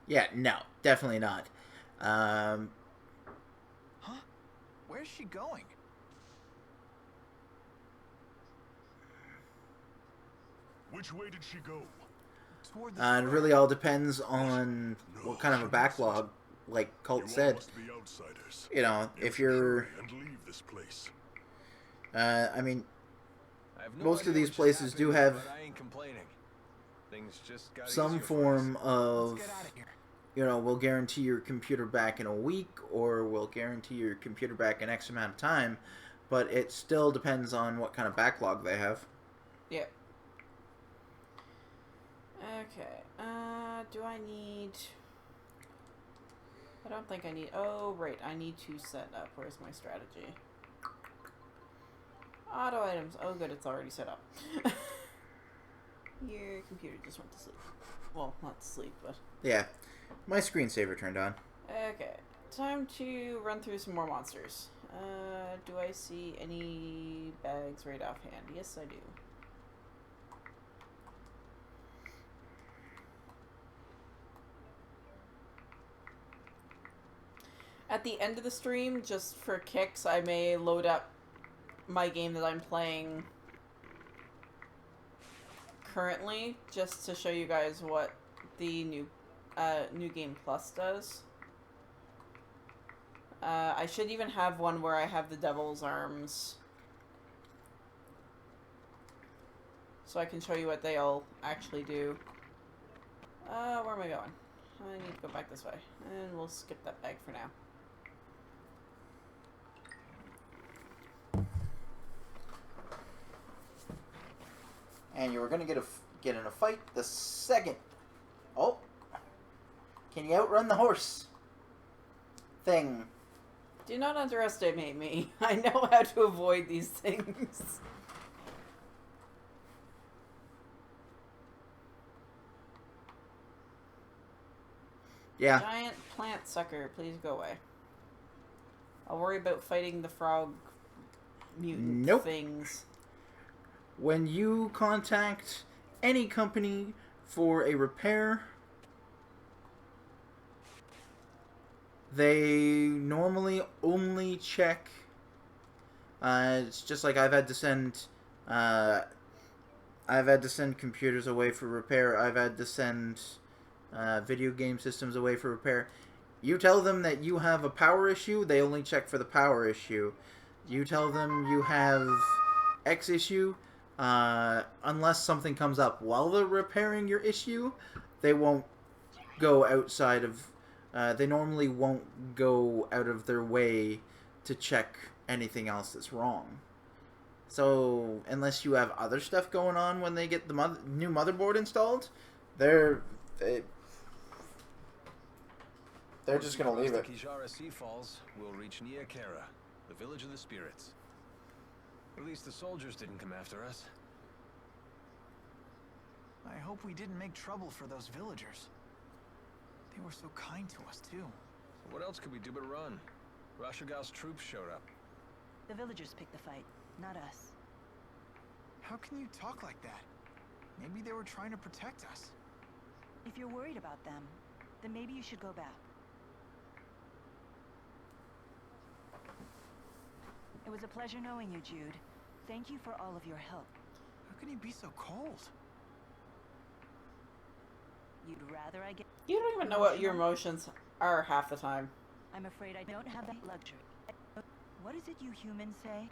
Yeah, no, definitely not. Huh? Where's she going? Which way did she go? Toward the It square. really all depends on what kind of a backlog, like Colt You all said. must be outsiders. You know, You if should you're, hurry and leave this place. I mean, I have no most idea of these what just places happened, do have but I ain't complaining. Things just got some easier for form us. of, Let's get out of here. you know, we'll guarantee your computer back in a week, or we'll guarantee your computer back in X amount of time, but it still depends on what kind of backlog they have. Yep. Okay. Do I need... I don't think I need... Oh, right. I need to set up. Where's my strategy? Auto items. Oh, good. It's already set up. Your computer just went to sleep. Well, not to sleep, but... Yeah, my screensaver turned on. Okay. Time to run through some more monsters. Do I see any bags right offhand? Yes, I do. At the end of the stream, just for kicks, I may load up my game that I'm playing currently, just to show you guys what the new Game Plus does. I should even have one where I have the Devil's Arms, so I can show you what they all actually do. Where am I going? I need to go back this way, and we'll skip that bag for now. And you were gonna get in a fight the second. Oh, can you outrun the horse thing? Do not underestimate me. I know how to avoid these things. Yeah. Giant plant sucker, please go away. I'll worry about fighting the frog mutant things. When you contact any company for a repair, they normally only check. It's just like I've had to send computers away for repair. I've had to send video game systems away for repair. You tell them that you have a power issue, they only check for the power issue. You tell them you have X issue, unless something comes up while they're repairing your issue, they won't go outside of... they normally won't go out of their way to check anything else that's wrong. So, unless you have other stuff going on when they get the new motherboard installed, they're just going to leave it. Once the Kijara Sea falls, we'll reach Nia Kara, the village of the spirits. At least the soldiers didn't come after us. I hope we didn't make trouble for those villagers. They were so kind to us, too. What else could we do but run? Rashugal's troops showed up. The villagers picked the fight, not us. How can you talk like that? Maybe they were trying to protect us. If you're worried about them, then maybe you should go back. It was a pleasure knowing you, Jude. Thank you for all of your help. How can you be so cold? You'd rather I get... You don't even know what your emotions are half the time. I'm afraid I don't have that luxury. What is it you humans say?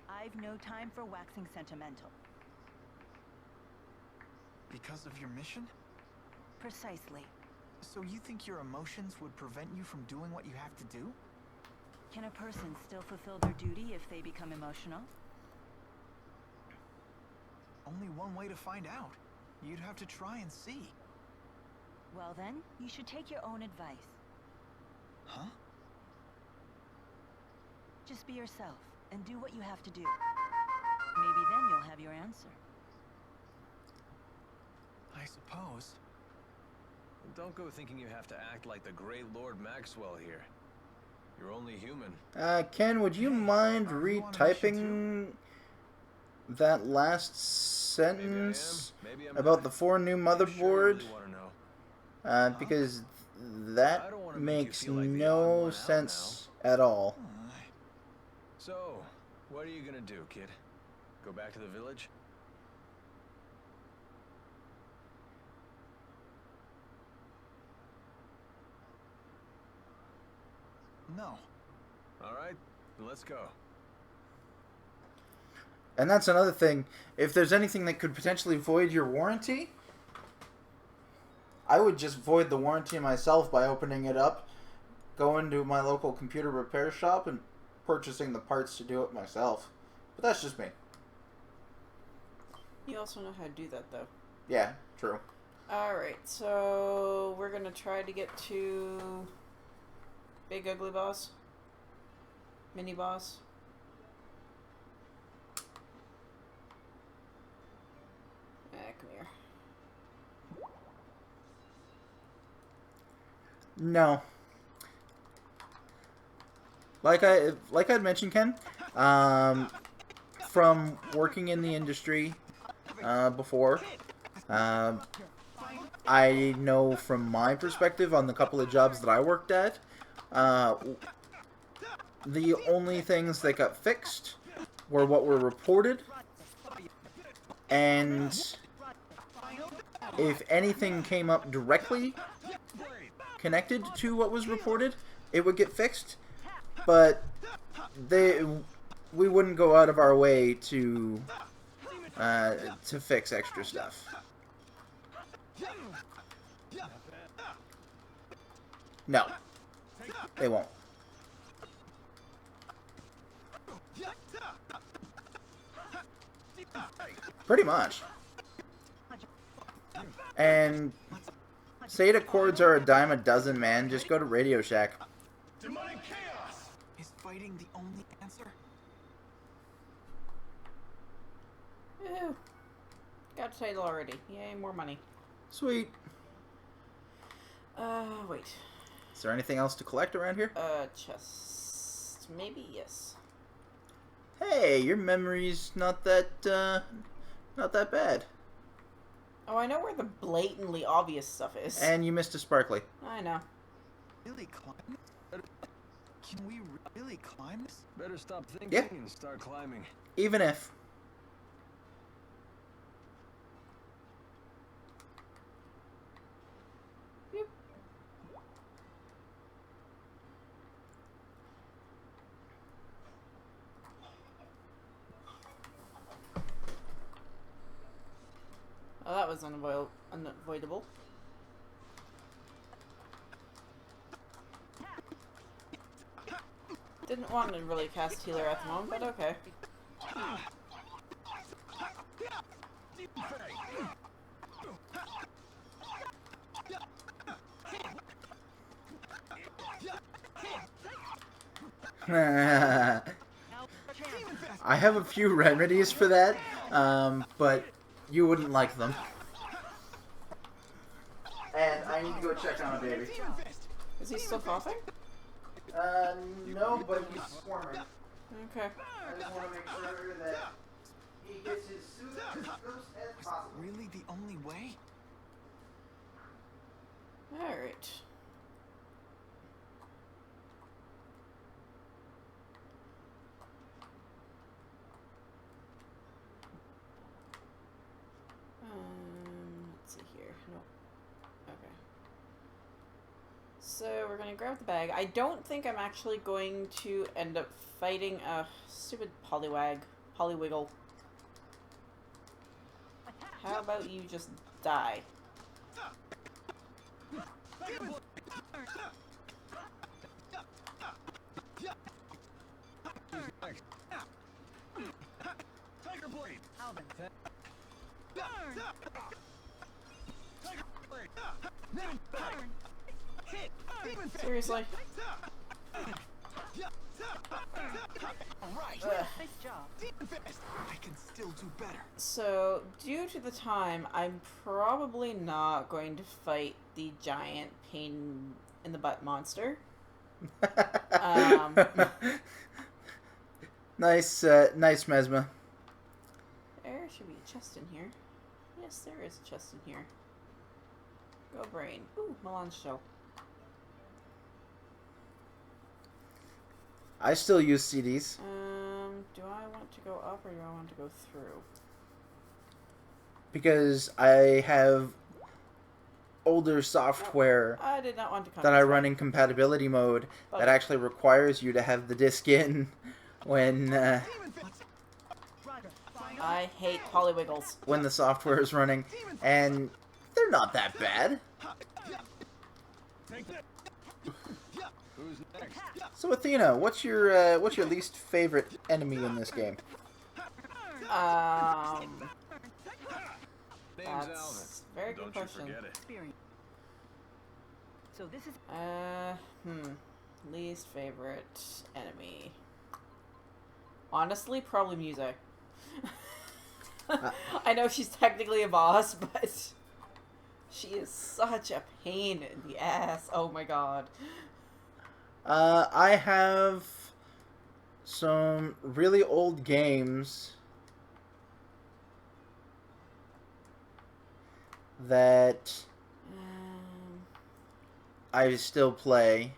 I've no time for waxing sentimental. Because of your mission? Precisely. So you think your emotions would prevent you from doing what you have to do? Can a person still fulfill their duty if they become emotional? Only one way to find out. You'd have to try and see. Well then, you should take your own advice. Huh? Just be yourself, and do what you have to do. Maybe then you'll have your answer. I suppose. Don't go thinking you have to act like the great Lord Maxwell here. You're only human. Ken, would you mind are you on a mission retyping that last sentence about the 4 new motherboard? Because that makes no sense at all. So, what are you gonna do, kid? Go back to the village? No. Alright, then let's go. And that's another thing. If there's anything that could potentially void your warranty, I would just void the warranty myself by opening it up, going to my local computer repair shop, and purchasing the parts to do it myself. But that's just me. You also know how to do that, though. Yeah, true. Alright, so we're gonna try to get to Big Ugly Boss. Mini Boss. Come here. No. Like I'd mentioned, Ken, from working in the industry before, I know from my perspective on the couple of jobs that I worked at, the only things that got fixed were what were reported, and if anything came up directly connected to what was reported, it would get fixed. But we wouldn't go out of our way to fix extra stuff. No, they won't. Pretty much. And SATA cords are a dime a dozen, man. Just go to Radio Shack. Demonic chaos! Is fighting the only answer? Ew. Got a title already. Yay, more money. Sweet. Wait. Is there anything else to collect around here? Chest. Maybe, yes. Hey, your memory's not that bad. Oh, I know where the blatantly obvious stuff is. And you missed a sparkly. I know. Really climb this? Can we really climb this? Better stop thinking Yeah. and start climbing. Even if. Yep. Oh, that was unavoidable. Didn't want to really cast healer at the moment, but okay. I have a few remedies for that, but you wouldn't like them. And I need to go check on a baby. Is he still coughing? No, but he's squirming. Okay. I just want to make sure that he gets his suit as close as possible. Really the only way? Alright. Let's see here. Nope. Okay. So we're gonna grab the bag. I don't think I'm actually going to end up fighting a stupid polywiggle. How about you just die? Tiger blade! Alvin. Burn! Hit! Seriously? Alright! Ugh. Nice job. I can still do better. So, due to the time, I'm probably not going to fight the giant pain in the butt monster. Nice, nice Mesma. There should be a chest in here. Yes, there is a chest in here. Go brain. Ooh, melange shell. I still use CDs. Do I want to go up or do I want to go through? Because I have older software I did not want to come that I this way. run in compatibility mode that Okay. actually requires you to have the disc in when I hate polywiggles. when the software is running, and they're not that bad. Who's next? So Athena, what's your least favorite enemy in this game? Name's That's a very good Don't you question. forget it. Experience. So this is Least favorite enemy. Honestly, probably music. I know she's technically a boss, but she is such a pain in the ass. Oh my god. I have some really old games that I still play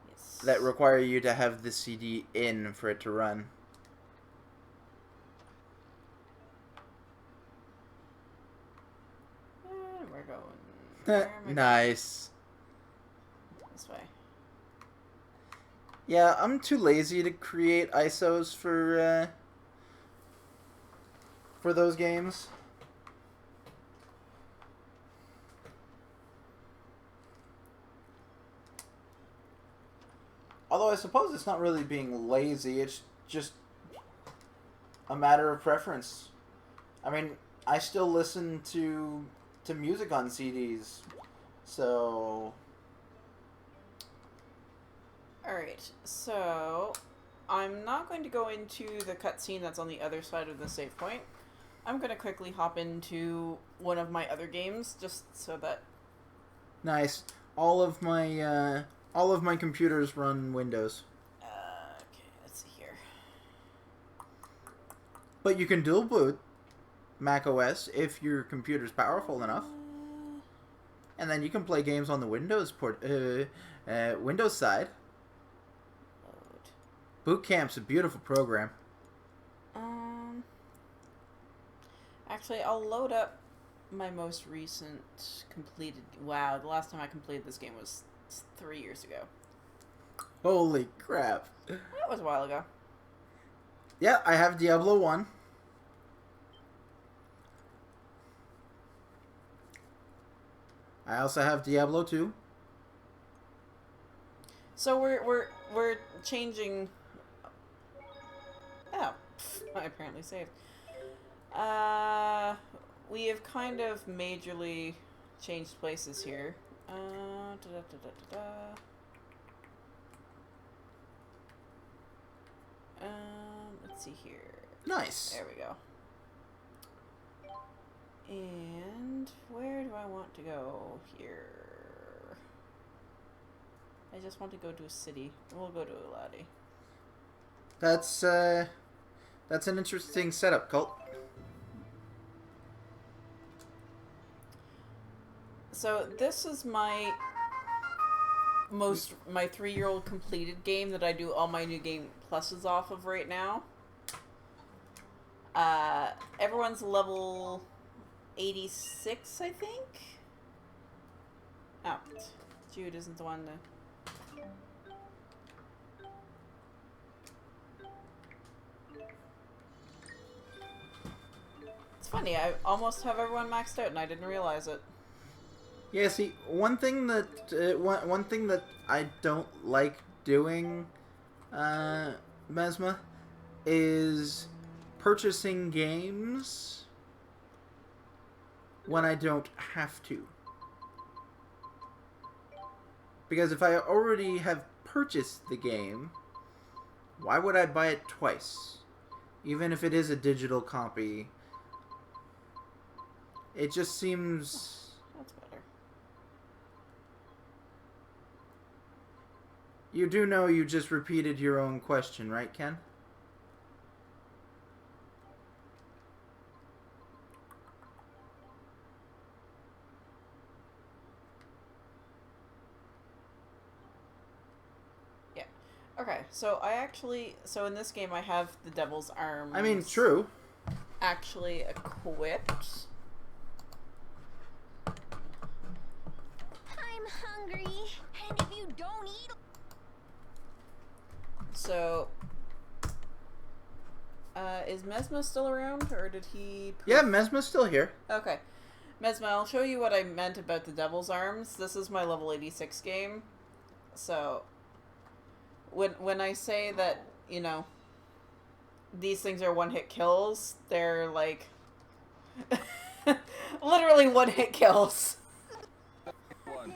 Yes. that require you to have the CD in for it to run. We're going. Where am I going? Nice. This way. Yeah, I'm too lazy to create ISOs for those games. Although I suppose it's not really being lazy, it's just a matter of preference. I mean, I still listen to music on CDs, so Alright, so I'm not going to go into the cutscene that's on the other side of the save point. I'm going to quickly hop into one of my other games, just so that... nice. All of my computers run Windows, okay, let's see here. but you can dual boot Mac OS if your computer's powerful enough, and then you can play games on the Windows Windows side. Load. Boot Camp's a beautiful program. Actually, I'll load up my most recent completed... Wow, the last time I completed this game was 3 years ago. Holy crap! That was a while ago. Yeah, I have Diablo 1. I also have Diablo 2. So we're changing... Oh, I apparently saved. We have kind of majorly changed places here. Let's see here. Nice. There we go. And where do I want to go here? I just want to go to a city. We'll go to Eladi. That's an interesting setup, Colt. So this is my 3-year-old completed game that I do all my new game pluses off of right now. Everyone's level 86, I think. Oh, Jude isn't the one to... It's funny, I almost have everyone maxed out and I didn't realize it. Yeah, see, one thing that I don't like doing, Mesma, is purchasing games when I don't have to. Because if I already have purchased the game, why would I buy it twice? Even if it is a digital copy. It just seems... That's better. You do know you just repeated your own question, right, Ken? Yeah. Okay, so so in this game I have the Devil's Arms. I mean, true. Actually equipped. I'm hungry, and if you don't eat... So, is Mesma still around, or did he... Yeah, Mesma's still here. Okay. Mesma, I'll show you what I meant about the Devil's Arms. This is my level 86 game. So, when I say that, you know, these things are one-hit kills, they're like... literally one-hit kills. One.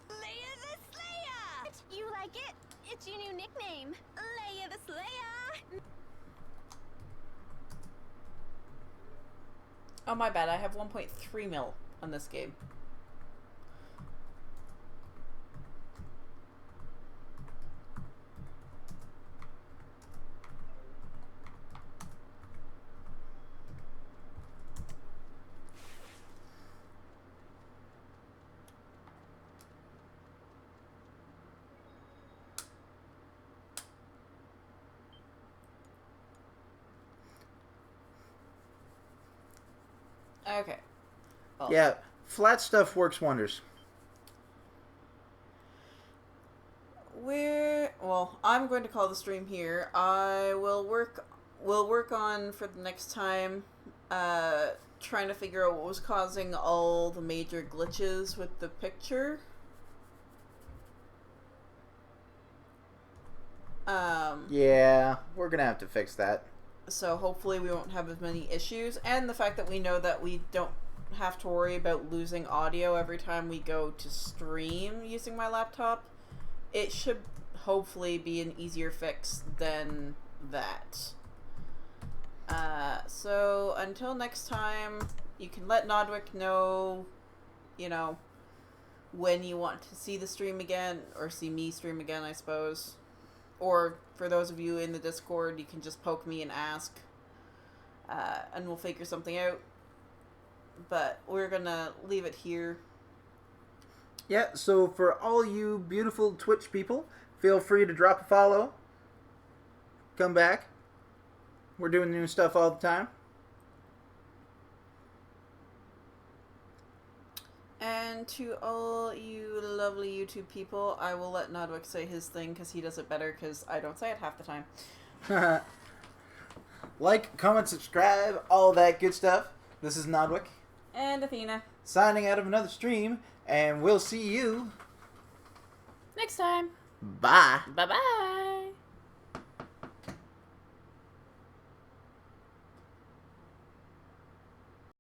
Leia the Slayer! You like it? It's your new nickname. Leia the Slayer! Oh, my bad. I have 1.3 mil on this game. Okay. Well, Yeah, flat stuff works wonders. Well, I'm going to call the stream here. We'll work on for the next time, trying to figure out what was causing all the major glitches with the picture. Yeah, we're gonna have to fix that. So hopefully we won't have as many issues, and the fact that we know that we don't have to worry about losing audio every time we go to stream using my laptop, it should hopefully be an easier fix than that. So until next time, you can let Nodwik know, you know, when you want to see the stream again, or see me stream again, I suppose. Or for those of you in the Discord, you can just poke me and ask, and we'll figure something out. But we're gonna leave it here. Yeah, so for all you beautiful Twitch people, feel free to drop a follow. Come back. We're doing new stuff all the time. And to all you lovely YouTube people, I will let Nodwik say his thing because he does it better because I don't say it half the time. Like, comment, subscribe, all that good stuff. This is Nodwik. And Athena. Signing out of another stream, and we'll see you Next time. bye. Bye-bye.